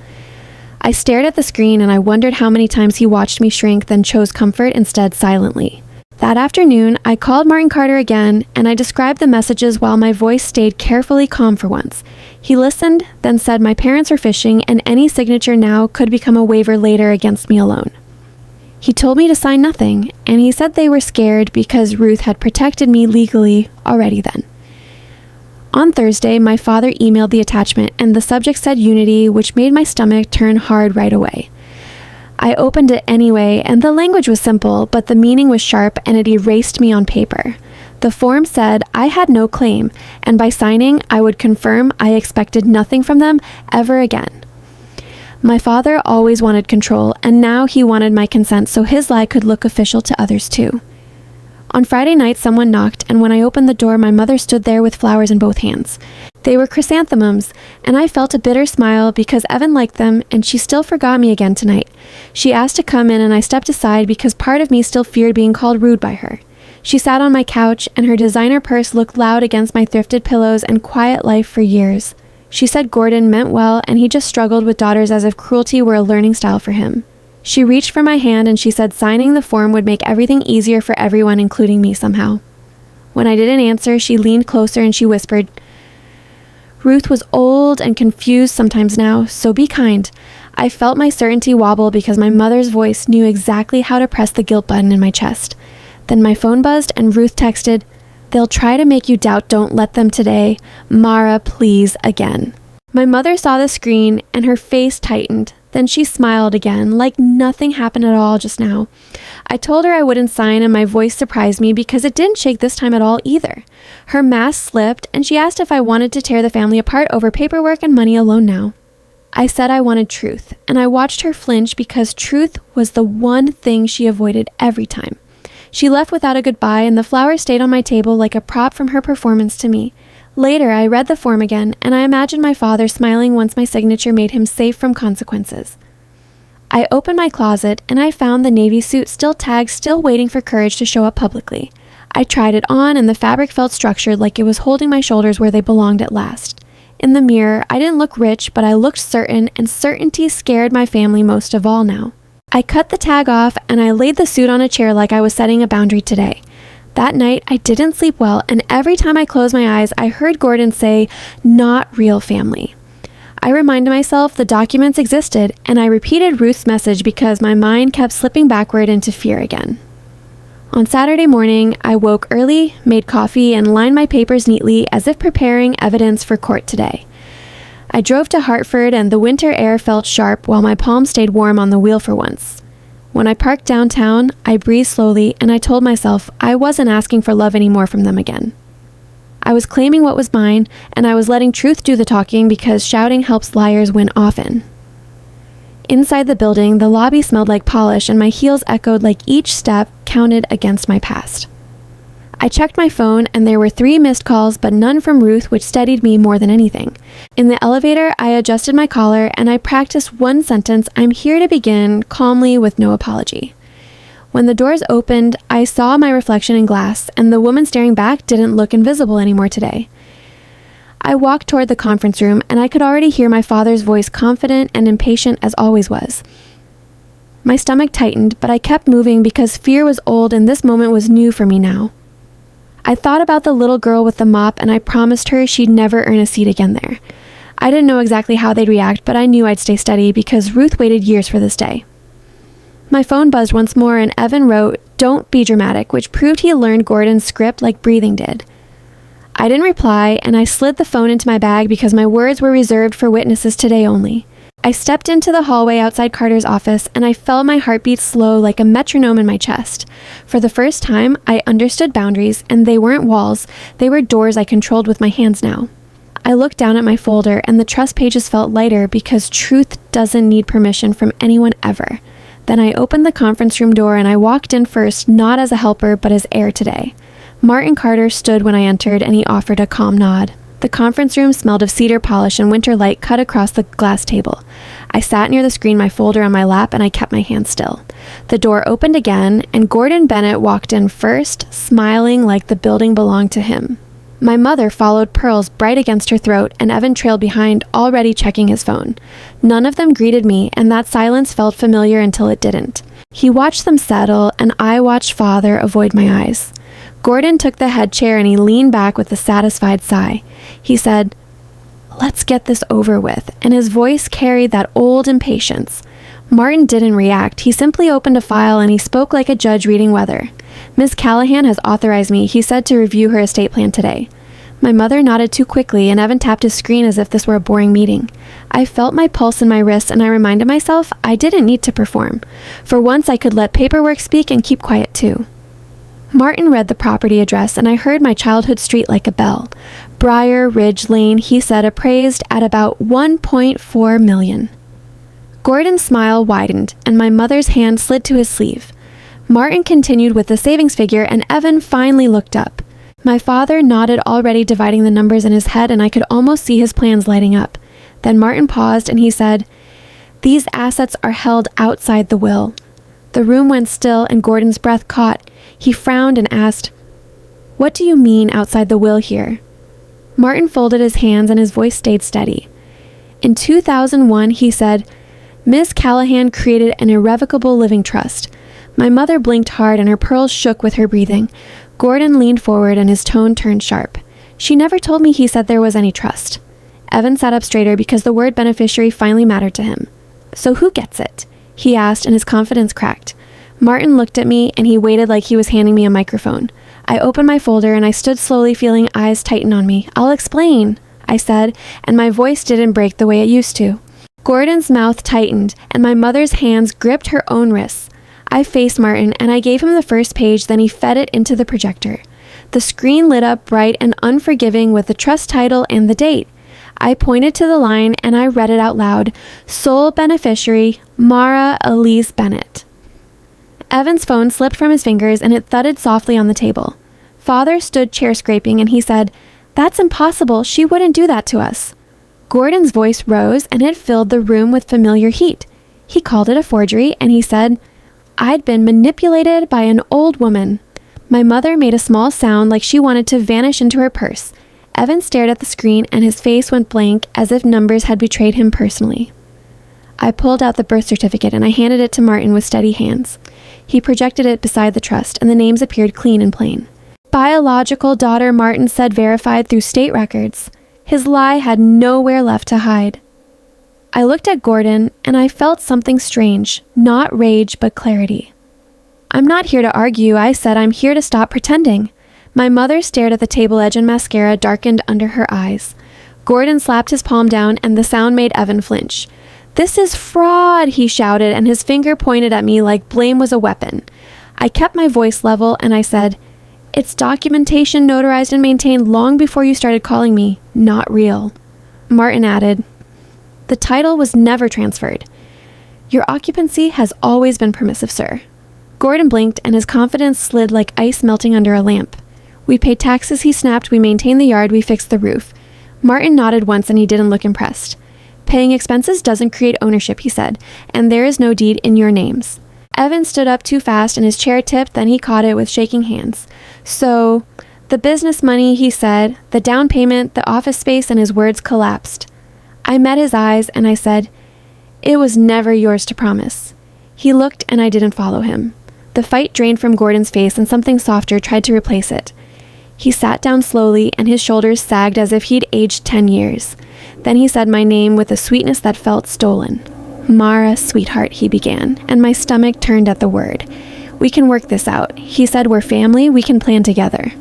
Speaker 1: I stared at the screen and I wondered how many times he watched me shrink, then chose comfort instead silently. That afternoon, I called Martin Carter again, and I described the messages while my voice stayed carefully calm for once. He listened, then said my parents are fishing, and any signature now could become a waiver later against me alone. He told me to sign nothing, and he said they were scared because Ruth had protected me legally already then. On Thursday, my father emailed the attachment, and the subject said unity, which made my stomach turn hard right away. I opened it anyway, and the language was simple, but the meaning was sharp and it erased me on paper. The form said I had no claim, and by signing, I would confirm I expected nothing from them ever again. My father always wanted control, and now he wanted my consent so his lie could look official to others too. On Friday night, someone knocked, and when I opened the door, my mother stood there with flowers in both hands. They were chrysanthemums, and I felt a bitter smile because Evan liked them, and she still forgot me again tonight. She asked to come in, and I stepped aside because part of me still feared being called rude by her. She sat on my couch, and her designer purse looked loud against my thrifted pillows and quiet life for years. She said Gordon meant well, and he just struggled with daughters as if cruelty were a learning style for him. She reached for my hand and she said signing the form would make everything easier for everyone, including me somehow. When I didn't answer, she leaned closer and she whispered, Ruth was old and confused sometimes now, so be kind. I felt my certainty wobble because my mother's voice knew exactly how to press the guilt button in my chest. Then my phone buzzed and Ruth texted, They'll try to make you doubt, don't let them today. Mara, please, again. My mother saw the screen and her face tightened. Then she smiled again, like nothing happened at all just now. I told her I wouldn't sign, and my voice surprised me because it didn't shake this time at all either. Her mask slipped, and she asked if I wanted to tear the family apart over paperwork and money alone now. I said I wanted truth, and I watched her flinch because truth was the one thing she avoided every time. She left without a goodbye, and the flowers stayed on my table like a prop from her performance to me. Later, I read the form again, and I imagined my father smiling once my signature made him safe from consequences. I opened my closet, and I found the navy suit still tagged, still waiting for courage to show up publicly. I tried it on, and the fabric felt structured like it was holding my shoulders where they belonged at last. In the mirror, I didn't look rich, but I looked certain, and certainty scared my family most of all now. I cut the tag off, and I laid the suit on a chair like I was setting a boundary today. That night, I didn't sleep well, and every time I closed my eyes, I heard Gordon say, "Not real family." I reminded myself the documents existed, and I repeated Ruth's message because my mind kept slipping backward into fear again. On Saturday morning, I woke early, made coffee, and lined my papers neatly as if preparing evidence for court today. I drove to Hartford, and the winter air felt sharp while my palms stayed warm on the wheel for once. When I parked downtown, I breathed slowly, and I told myself I wasn't asking for love anymore from them again. I was claiming what was mine, and I was letting truth do the talking because shouting helps liars win often. Inside the building, the lobby smelled like polish, and my heels echoed like each step counted against my past. I checked my phone, and there were 3 missed calls, but none from Ruth, which steadied me more than anything. In the elevator, I adjusted my collar, and I practiced one sentence, "I'm here to begin," calmly with no apology. When the doors opened, I saw my reflection in glass, and the woman staring back didn't look invisible anymore today. I walked toward the conference room, and I could already hear my father's voice, confident and impatient as always was. My stomach tightened, but I kept moving because fear was old and this moment was new for me now. I thought about the little girl with the mop, and I promised her she'd never earn a seat again there. I didn't know exactly how they'd react, but I knew I'd stay steady because Ruth waited years for this day. My phone buzzed once more, and Evan wrote, "Don't be dramatic," which proved he learned Gordon's script like breathing did. I didn't reply, and I slid the phone into my bag because my words were reserved for witnesses today only. I stepped into the hallway outside Carter's office, and I felt my heartbeat slow like a metronome in my chest. For the first time, I understood boundaries, and they weren't walls, they were doors I controlled with my hands now. I looked down at my folder, and the trust pages felt lighter because truth doesn't need permission from anyone ever. Then I opened the conference room door, and I walked in first, not as a helper, but as heir today. Martin Carter stood when I entered, and he offered a calm nod. The conference room smelled of cedar polish and winter light cut across the glass table. I sat near the screen, my folder on my lap, and I kept my hand still. The door opened again, and Gordon Bennett walked in first, smiling like the building belonged to him. My mother followed, pearls bright against her throat, and Evan trailed behind, already checking his phone. None of them greeted me, and that silence felt familiar until it didn't. He watched them settle, and I watched Father avoid my eyes. Gordon took the head chair and he leaned back with a satisfied sigh. He said, "Let's get this over with," and his voice carried that old impatience. Martin didn't react. He simply opened a file and he spoke like a judge reading weather. "Miss Callahan has authorized me," he said, "to review her estate plan today." My mother nodded too quickly, and Evan tapped his screen as if this were a boring meeting. I felt my pulse in my wrist, and I reminded myself I didn't need to perform. For once, I could let paperwork speak and keep quiet too. Martin read the property address, and I heard my childhood street like a bell. Briar Ridge Lane, he said, appraised at about $1.4 million. Gordon's smile widened, and my mother's hand slid to his sleeve. Martin continued with the savings figure, and Evan finally looked up. My father nodded, already dividing the numbers in his head, and I could almost see his plans lighting up. Then Martin paused, and he said, "These assets are held outside the will." The room went still, and Gordon's breath caught. He frowned and asked, "What do you mean outside the will here?" Martin folded his hands, and his voice stayed steady. "In 2001, he said, Miss Callahan created an irrevocable living trust." My mother blinked hard, and her pearls shook with her breathing. Gordon leaned forward, and his tone turned sharp. "She never told me he said there was any trust." Evan sat up straighter because the word beneficiary finally mattered to him. "So who gets it?" he asked, and his confidence cracked. Martin looked at me, and he waited like he was handing me a microphone. I opened my folder, and I stood slowly, feeling eyes tighten on me. "I'll explain," I said, and my voice didn't break the way it used to. Gordon's mouth tightened, and my mother's hands gripped her own wrists. I faced Martin, and I gave him the first page, then he fed it into the projector. The screen lit up bright and unforgiving with the trust title and the date. I pointed to the line, and I read it out loud. "Sole beneficiary, Mara Elise Bennett." Evan's phone slipped from his fingers, and it thudded softly on the table. Father stood chair-scraping, and he said, "That's impossible. She wouldn't do that to us." Gordon's voice rose, and it filled the room with familiar heat. He called it a forgery, and he said, "I'd been manipulated by an old woman." My mother made a small sound like she wanted to vanish into her purse. Evan stared at the screen, and his face went blank as if numbers had betrayed him personally. I pulled out the birth certificate, and I handed it to Martin with steady hands. He projected it beside the trust, and the names appeared clean and plain. "Biological daughter," Martin said, "verified through state records." His lie had nowhere left to hide. I looked at Gordon, and I felt something strange, not rage, but clarity. "I'm not here to argue," I said. "I'm here to stop pretending." My mother stared at the table edge, and mascara darkened under her eyes. Gordon slapped his palm down, and the sound made Evan flinch. "This is fraud," he shouted, and his finger pointed at me like blame was a weapon. I kept my voice level, and I said, "It's documentation notarized and maintained long before you started calling me. Not real." Martin added, "The title was never transferred. Your occupancy has always been permissive, sir." Gordon blinked, and his confidence slid like ice melting under a lamp. "We paid taxes," he snapped. "We maintained the yard. We fixed the roof." Martin nodded once, and he didn't look impressed. "Paying expenses doesn't create ownership," he said, "and there is no deed in your names." Evan stood up too fast, and his chair tipped, then he caught it with shaking hands. "So, the business money," he said, "the down payment, the office space," and his words collapsed. I met his eyes, and I said, "It was never yours to promise." He looked, and I didn't follow him. The fight drained from Gordon's face, and something softer tried to replace it. He sat down slowly, and his shoulders sagged as if he'd aged 10 years. Then he said my name with a sweetness that felt stolen. "Mara, sweetheart," he began, and my stomach turned at the word. "We can work this out." He said, "We're family. We can plan together."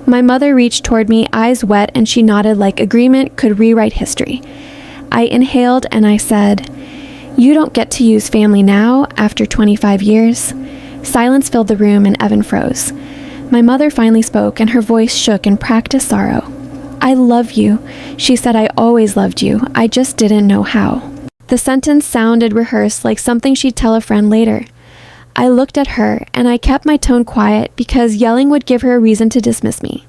Speaker 1: My mother reached toward me, eyes wet, and she nodded like agreement could rewrite history. I inhaled, and I said, "You don't get to use family now, after 25 years. Silence filled the room, and Evan froze. My mother finally spoke, and her voice shook in practiced sorrow. "I love you," she said. "I always loved you. I just didn't know how." The sentence sounded rehearsed, like something she'd tell a friend later. I looked at her, and I kept my tone quiet because yelling would give her a reason to dismiss me.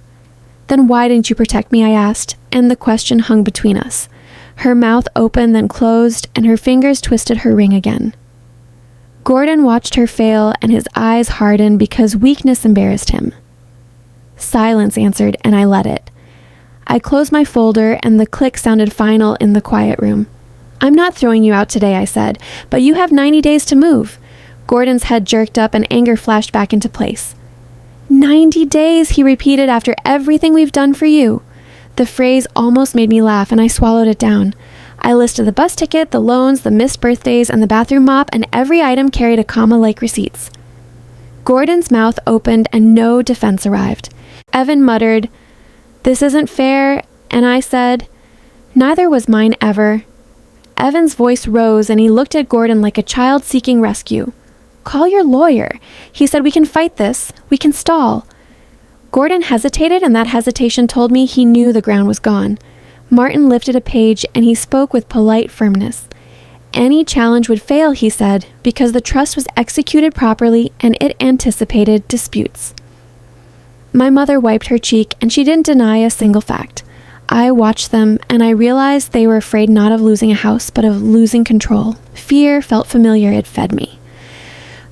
Speaker 1: "Then why didn't you protect me?" I asked, and the question hung between us. Her mouth opened, then closed, and her fingers twisted her ring again. Gordon watched her fail, and his eyes hardened because weakness embarrassed him. Silence answered, and I let it. I closed my folder, and the click sounded final in the quiet room. I'm not throwing you out today, I said, but you have 90 days to move. Gordon's head jerked up, and anger flashed back into place. 90 days, he repeated, after everything we've done for you. The phrase almost made me laugh, and I swallowed it down. I listed the bus ticket, the loans, the missed birthdays, and the bathroom mop, and every item carried a comma-like receipts. Gordon's mouth opened, and no defense arrived. Evan muttered, "This isn't fair," and I said, "Neither was mine ever." Evan's voice rose, and he looked at Gordon like a child seeking rescue. "Call your lawyer." He said, "We can fight this. We can stall." Gordon hesitated, and that hesitation told me he knew the ground was gone. Martin lifted a page, and he spoke with polite firmness. Any challenge would fail, he said, because the trust was executed properly and it anticipated disputes. My mother wiped her cheek, and she didn't deny a single fact. I watched them, and I realized they were afraid not of losing a house, but of losing control. Fear felt familiar, it fed me.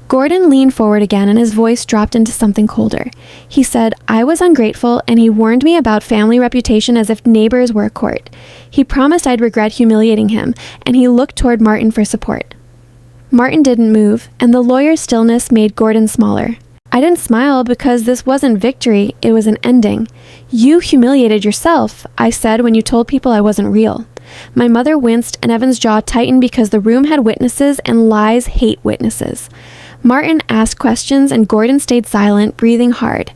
Speaker 1: Gordon leaned forward again, and his voice dropped into something colder. He said, "I was ungrateful, and he warned me about family reputation as if neighbors were a court. He promised I'd regret humiliating him, and he looked toward Martin for support." Martin didn't move, and the lawyer's stillness made Gordon smaller. I didn't smile because this wasn't victory, it was an ending. "You humiliated yourself," I said when you told people I wasn't real. My mother winced, and Evan's jaw tightened because the room had witnesses, and lies hate witnesses. Martin asked questions, and Gordon stayed silent, breathing hard.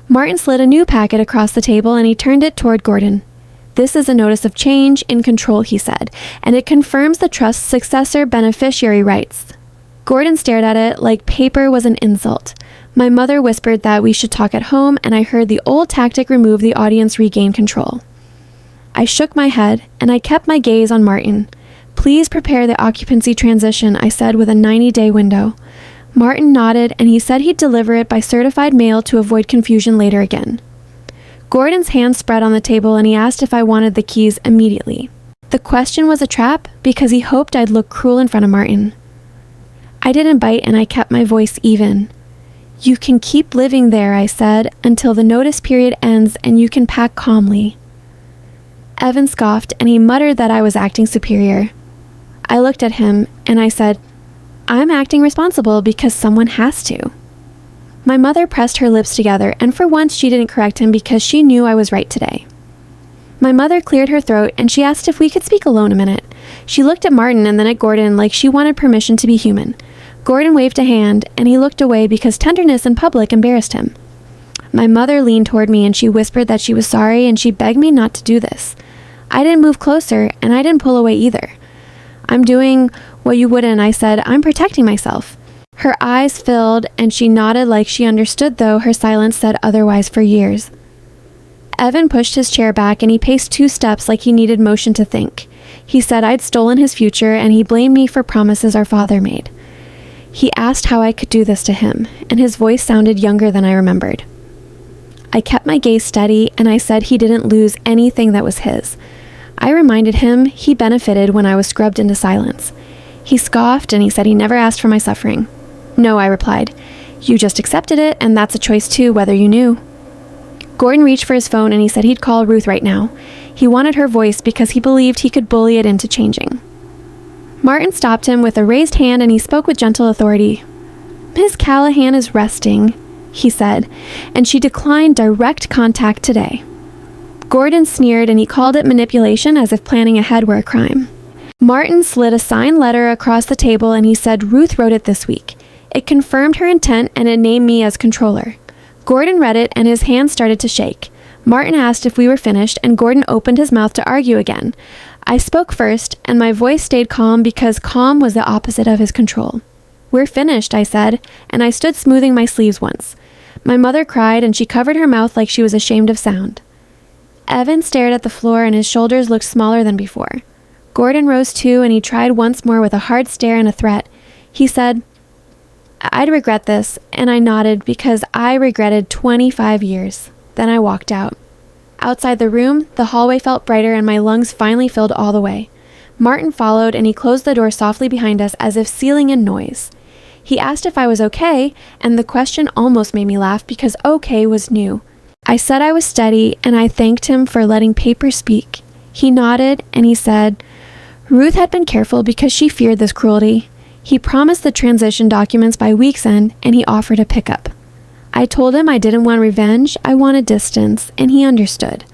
Speaker 1: Martin slid a new packet across the table, and he turned it toward Gordon. "This is a notice of change in control," he said, "and it confirms the trust's successor beneficiary rights." Gordon stared at it like paper was an insult. My mother whispered that we should talk at home, and I heard the old tactic remove the audience regain control. I shook my head, and I kept my gaze on Martin. "Please prepare the occupancy transition," I said with a 90-day window. Martin nodded, and he said he'd deliver it by certified mail to avoid confusion later again. Gordon's hand spread on the table, and he asked if I wanted the keys immediately. The question was a trap because he hoped I'd look cruel in front of Martin. I didn't bite, and I kept my voice even. "You can keep living there," I said, "until the notice period ends, and you can pack calmly." Evan scoffed, and he muttered that I was acting superior. I looked at him, and I said, "I'm acting responsible because someone has to." My mother pressed her lips together, and for once she didn't correct him because she knew I was right today. My mother cleared her throat, and she asked if we could speak alone a minute. She looked at Martin and then at Gordon like she wanted permission to be human. Gordon waved a hand, and he looked away because tenderness in public embarrassed him. My mother leaned toward me, and she whispered that she was sorry, and she begged me not to do this. I didn't move closer, and I didn't pull away either. "I'm doing what you wouldn't," I said. "I'm protecting myself." Her eyes filled, and she nodded like she understood, though her silence said otherwise for years. Evan pushed his chair back, and he paced 2 steps like he needed motion to think. He said I'd stolen his future, and he blamed me for promises our father made. He asked how I could do this to him, and his voice sounded younger than I remembered. I kept my gaze steady, and I said he didn't lose anything that was his. I reminded him he benefited when I was scrubbed into silence. He scoffed, and he said he never asked for my suffering. "No," I replied. "You just accepted it, and that's a choice too, whether you knew." Gordon reached for his phone, and he said he'd call Ruth right now. He wanted her voice because he believed he could bully it into changing. Martin stopped him with a raised hand, and he spoke with gentle authority. "Miss Callahan is resting," he said, "and she declined direct contact today." Gordon sneered, and he called it manipulation as if planning ahead were a crime. Martin slid a signed letter across the table, and he said Ruth wrote it this week. It confirmed her intent, and it named me as controller. Gordon read it, and his hands started to shake. Martin asked if we were finished, and Gordon opened his mouth to argue again. I spoke first, and my voice stayed calm because calm was the opposite of his control. "We're finished," I said, and I stood smoothing my sleeves once. My mother cried, and she covered her mouth like she was ashamed of sound. Evan stared at the floor, and his shoulders looked smaller than before. Gordon rose too, and he tried once more with a hard stare and a threat. He said, "I'd regret this," and I nodded because I regretted 25 years. Then I walked out. Outside the room, the hallway felt brighter, and my lungs finally filled all the way. Martin followed, and he closed the door softly behind us as if sealing in noise. He asked if I was okay, and the question almost made me laugh because okay was new. I said I was steady, and I thanked him for letting paper speak. He nodded, and he said, Ruth had been careful because she feared this cruelty. He promised the transition documents by week's end, and he offered a pickup. I told him I didn't want revenge, I wanted distance, and he understood.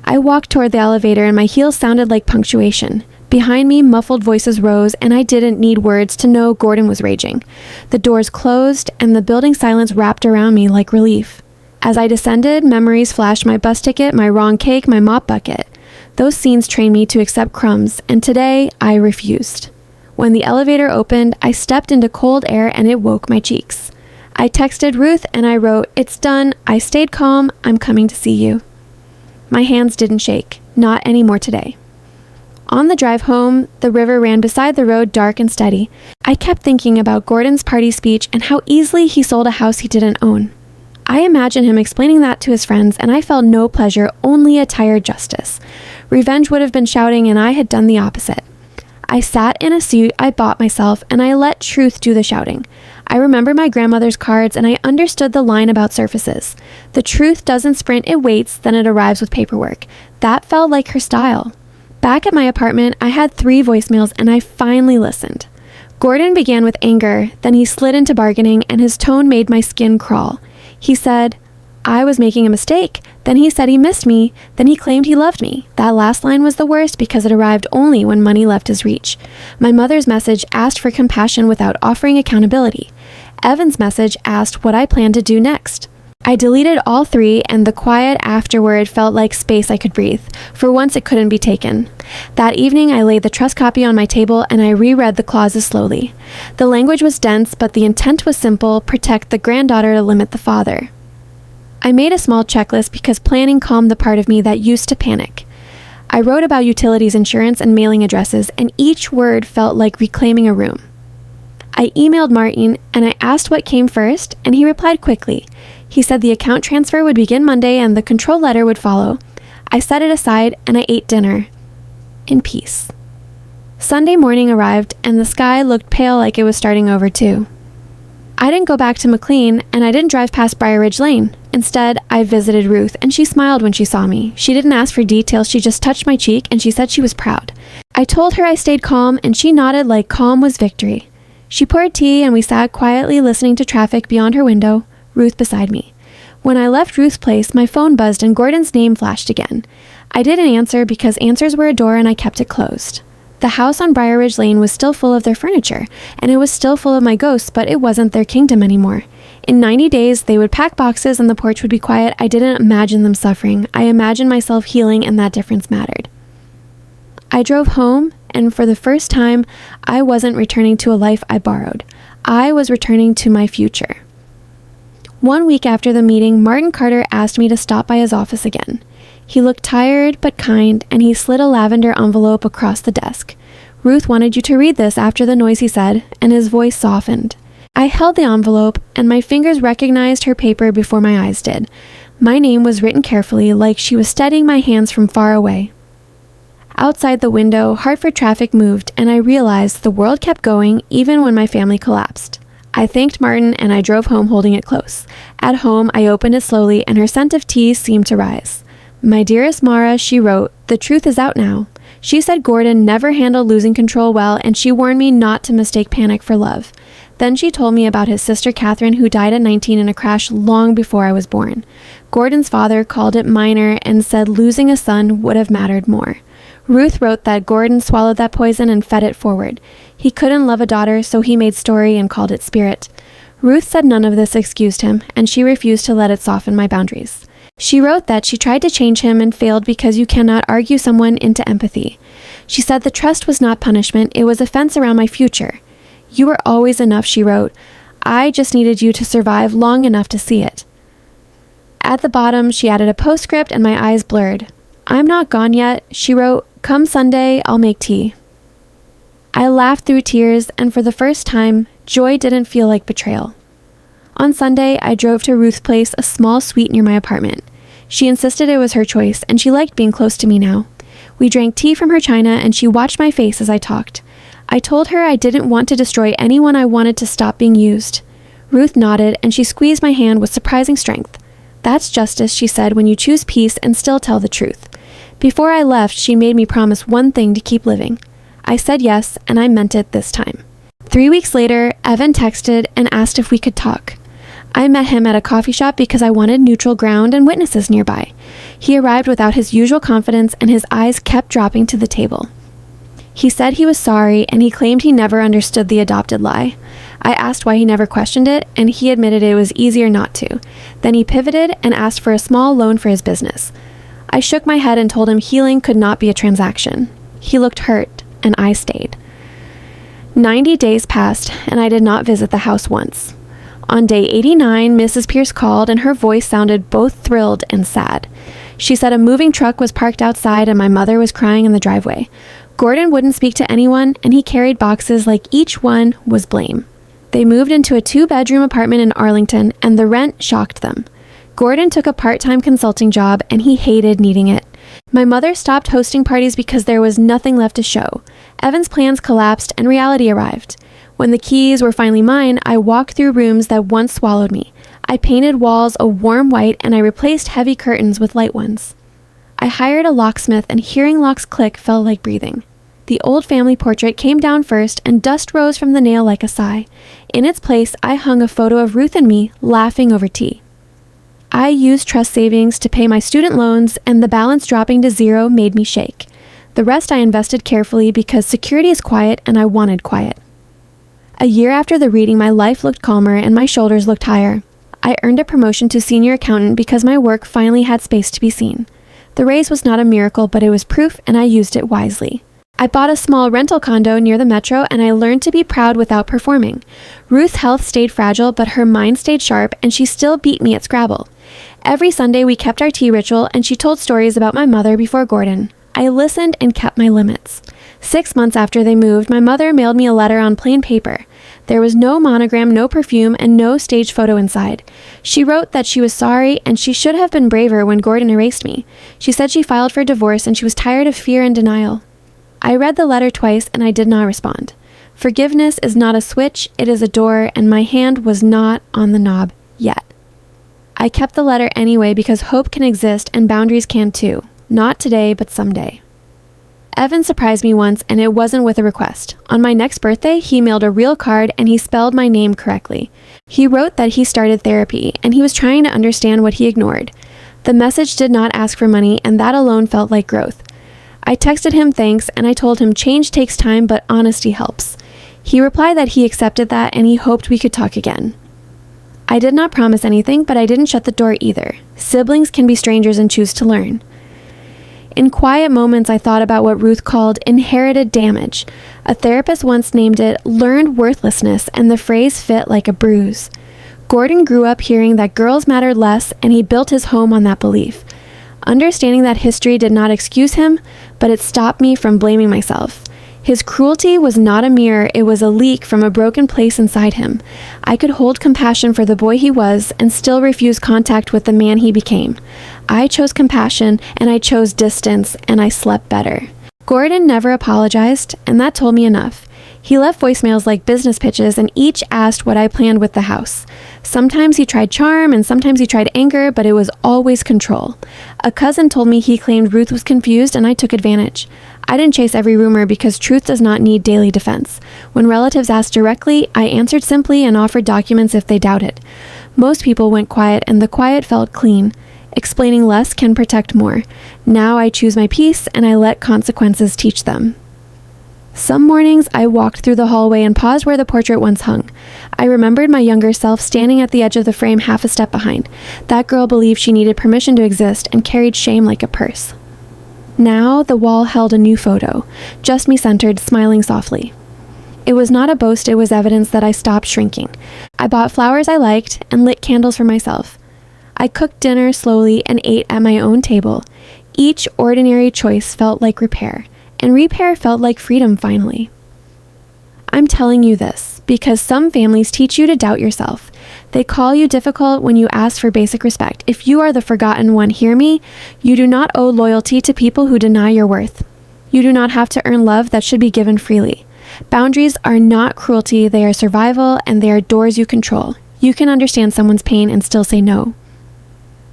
Speaker 1: I walked toward the elevator, and my heels sounded like punctuation. Behind me, muffled voices rose, and I didn't need words to know Gordon was raging. The doors closed, and the building silence wrapped around me like relief. As I descended, memories flashed: my bus ticket, my wrong cake, my mop bucket. Those scenes trained me to accept crumbs, and today I refused. When the elevator opened, I stepped into cold air and it woke my cheeks. I texted Ruth and I wrote, "It's done. I stayed calm. I'm coming to see you." My hands didn't shake. Not anymore today. On the drive home, the river ran beside the road, dark and steady. I kept thinking about Gordon's party speech and how easily he sold a house he didn't own. I imagined him explaining that to his friends, and I felt no pleasure, only a tired justice. Revenge would have been shouting, and I had done the opposite. I sat in a suit I bought myself, and I let truth do the shouting. I remember my grandmother's cards, and I understood the line about surfaces. The truth doesn't sprint, it waits, then it arrives with paperwork. That felt like her style. Back at my apartment, I had 3 voicemails, and I finally listened. Gordon began with anger, then he slid into bargaining, and his tone made my skin crawl. He said, I was making a mistake. Then he said he missed me. Then he claimed he loved me. That last line was the worst because it arrived only when money left his reach. My mother's message asked for compassion without offering accountability. Evan's message asked what I planned to do next. I deleted all 3, and the quiet afterward felt like space I could breathe. For once, it couldn't be taken. That evening, I laid the trust copy on my table, and I reread the clauses slowly. The language was dense, but the intent was simple: protect the granddaughter to limit the father. I made a small checklist because planning calmed the part of me that used to panic. I wrote about utilities, insurance, and mailing addresses, and each word felt like reclaiming a room. I emailed Martin, and I asked what came first, and he replied quickly. He said the account transfer would begin Monday and the control letter would follow. I set it aside, and I ate dinner. In peace. Sunday morning arrived, and the sky looked pale like it was starting over too. I didn't go back to McLean, and I didn't drive past Briar Ridge Lane. Instead, I visited Ruth, and she smiled when she saw me. She didn't ask for details, she just touched my cheek, and she said she was proud. I told her I stayed calm, and she nodded like calm was victory. She poured tea, and we sat quietly listening to traffic beyond her window, Ruth beside me. When I left Ruth's place, my phone buzzed and Gordon's name flashed again. I didn't answer because answers were a door and I kept it closed. The house on Briar Ridge Lane was still full of their furniture, and it was still full of my ghosts, but it wasn't their kingdom anymore. In 90 days, they would pack boxes and the porch would be quiet. I didn't imagine them suffering. I imagined myself healing, and that difference mattered. I drove home, and for the first time, I wasn't returning to a life I borrowed. I was returning to my future. 1 week after the meeting, Martin Carter asked me to stop by his office again. He looked tired but kind, and he slid a lavender envelope across the desk. Ruth wanted you to read this after the noise, he said, and his voice softened. I held the envelope, and my fingers recognized her paper before my eyes did. My name was written carefully, like she was steadying my hands from far away. Outside the window, Hartford traffic moved, and I realized the world kept going even when my family collapsed. I thanked Martin, and I drove home holding it close. At home, I opened it slowly, and her scent of tea seemed to rise. My dearest Mara, she wrote, the truth is out now. She said Gordon never handled losing control well, and she warned me not to mistake panic for love. Then she told me about his sister Catherine, who died at 19 in a crash long before I was born. Gordon's father called it minor and said losing a son would have mattered more. Ruth wrote that Gordon swallowed that poison and fed it forward. He couldn't love a daughter, so he made story and called it spirit. Ruth said none of this excused him, and she refused to let it soften my boundaries. She wrote that she tried to change him and failed because you cannot argue someone into empathy. She said the trust was not punishment, it was a fence around my future. You were always enough, she wrote. I just needed you to survive long enough to see it. At the bottom, she added a postscript and my eyes blurred. I'm not gone yet, she wrote. Come Sunday, I'll make tea. I laughed through tears, and for the first time, joy didn't feel like betrayal. On Sunday, I drove to Ruth's place, a small suite near my apartment. She insisted it was her choice, and she liked being close to me now. We drank tea from her china, and she watched my face as I talked. I told her I didn't want to destroy anyone. I wanted to stop being used. Ruth nodded, and she squeezed my hand with surprising strength. That's justice, she said, when you choose peace and still tell the truth. Before I left, she made me promise one thing to keep living. I said yes, and I meant it this time. 3 weeks later, Evan texted and asked if we could talk. I met him at a coffee shop because I wanted neutral ground and witnesses nearby. He arrived without his usual confidence, and his eyes kept dropping to the table. He said he was sorry, and he claimed he never understood the adopted lie. I asked why he never questioned it, and he admitted it was easier not to. Then he pivoted and asked for a small loan for his business. I shook my head and told him healing could not be a transaction. He looked hurt, and I stayed. 90 days passed, and I did not visit the house once. On day 89, Mrs. Pierce called, and her voice sounded both thrilled and sad. She said a moving truck was parked outside and my mother was crying in the driveway. Gordon wouldn't speak to anyone, and he carried boxes like each one was blame. They moved into a 2-bedroom apartment in Arlington, and the rent shocked them. Gordon took a part-time consulting job, and he hated needing it. My mother stopped hosting parties because there was nothing left to show. Evan's plans collapsed, and reality arrived. When the keys were finally mine, I walked through rooms that once swallowed me. I painted walls a warm white, and I replaced heavy curtains with light ones. I hired a locksmith, and hearing locks click felt like breathing. The old family portrait came down first, and dust rose from the nail like a sigh. In its place, I hung a photo of Ruth and me, laughing over tea. I used trust savings to pay my student loans, and the balance dropping to zero made me shake. The rest I invested carefully because security is quiet, and I wanted quiet. A year after the reading, my life looked calmer and my shoulders looked higher. I earned a promotion to senior accountant because my work finally had space to be seen. The raise was not a miracle, but it was proof, and I used it wisely. I bought a small rental condo near the metro, and I learned to be proud without performing. Ruth's health stayed fragile, but her mind stayed sharp, and she still beat me at Scrabble. Every Sunday we kept our tea ritual, and she told stories about my mother before Gordon. I listened and kept my limits. 6 months after they moved, my mother mailed me a letter on plain paper. There was no monogram, no perfume, and no staged photo inside. She wrote that she was sorry, and she should have been braver when Gordon erased me. She said she filed for divorce, and she was tired of fear and denial. I read the letter twice, and I did not respond. Forgiveness is not a switch, it is a door, and my hand was not on the knob yet. I kept the letter anyway because hope can exist and boundaries can too. Not today, but someday. Evan surprised me once, and it wasn't with a request. On my next birthday, he mailed a real card, and he spelled my name correctly. He wrote that he started therapy, and he was trying to understand what he ignored. The message did not ask for money, and that alone felt like growth. I texted him thanks, and I told him change takes time, but honesty helps. He replied that he accepted that, and he hoped we could talk again. I did not promise anything, but I didn't shut the door either. Siblings can be strangers and choose to learn. In quiet moments, I thought about what Ruth called inherited damage. A therapist once named it learned worthlessness, and the phrase fit like a bruise. Gordon grew up hearing that girls mattered less, and he built his home on that belief. Understanding that history did not excuse him, but it stopped me from blaming myself. His cruelty was not a mirror, it was a leak from a broken place inside him. I could hold compassion for the boy he was and still refuse contact with the man he became. I chose compassion, and I chose distance, and I slept better. Gordon never apologized, and that told me enough. He left voicemails like business pitches, and each asked what I planned with the house. Sometimes he tried charm, and sometimes he tried anger, but it was always control. A cousin told me he claimed Ruth was confused, and I took advantage. I didn't chase every rumor because truth does not need daily defense. When relatives asked directly, I answered simply and offered documents if they doubted. Most people went quiet, and the quiet felt clean. Explaining less can protect more. Now I choose my peace, and I let consequences teach them. Some mornings, I walked through the hallway and paused where the portrait once hung. I remembered my younger self standing at the edge of the frame half a step behind. That girl believed she needed permission to exist and carried shame like a purse. Now, the wall held a new photo, just me centered, smiling softly. It was not a boast, it was evidence that I stopped shrinking. I bought flowers I liked and lit candles for myself. I cooked dinner slowly and ate at my own table. Each ordinary choice felt like repair. And repair felt like freedom finally. I'm telling you this because some families teach you to doubt yourself. They call you difficult when you ask for basic respect. If you are the forgotten one, hear me, you do not owe loyalty to people who deny your worth. You do not have to earn love that should be given freely. Boundaries are not cruelty, they are survival, and they are doors you control. You can understand someone's pain and still say no.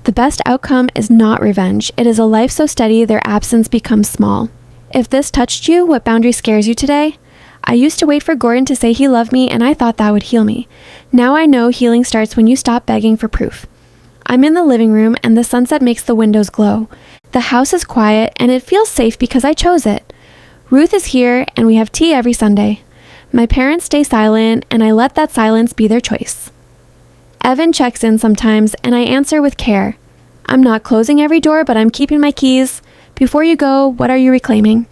Speaker 1: The best outcome is not revenge. It is a life so steady their absence becomes small. If this touched you, what boundary scares you today? I used to wait for Gordon to say he loved me and I thought that would heal me. Now I know healing starts when you stop begging for proof. I'm in the living room and the sunset makes the windows glow. The house is quiet and it feels safe because I chose it. Ruth is here and we have tea every Sunday. My parents stay silent and I let that silence be their choice. Evan checks in sometimes and I answer with care. I'm not closing every door, but I'm keeping my keys. Before you go, what are you reclaiming?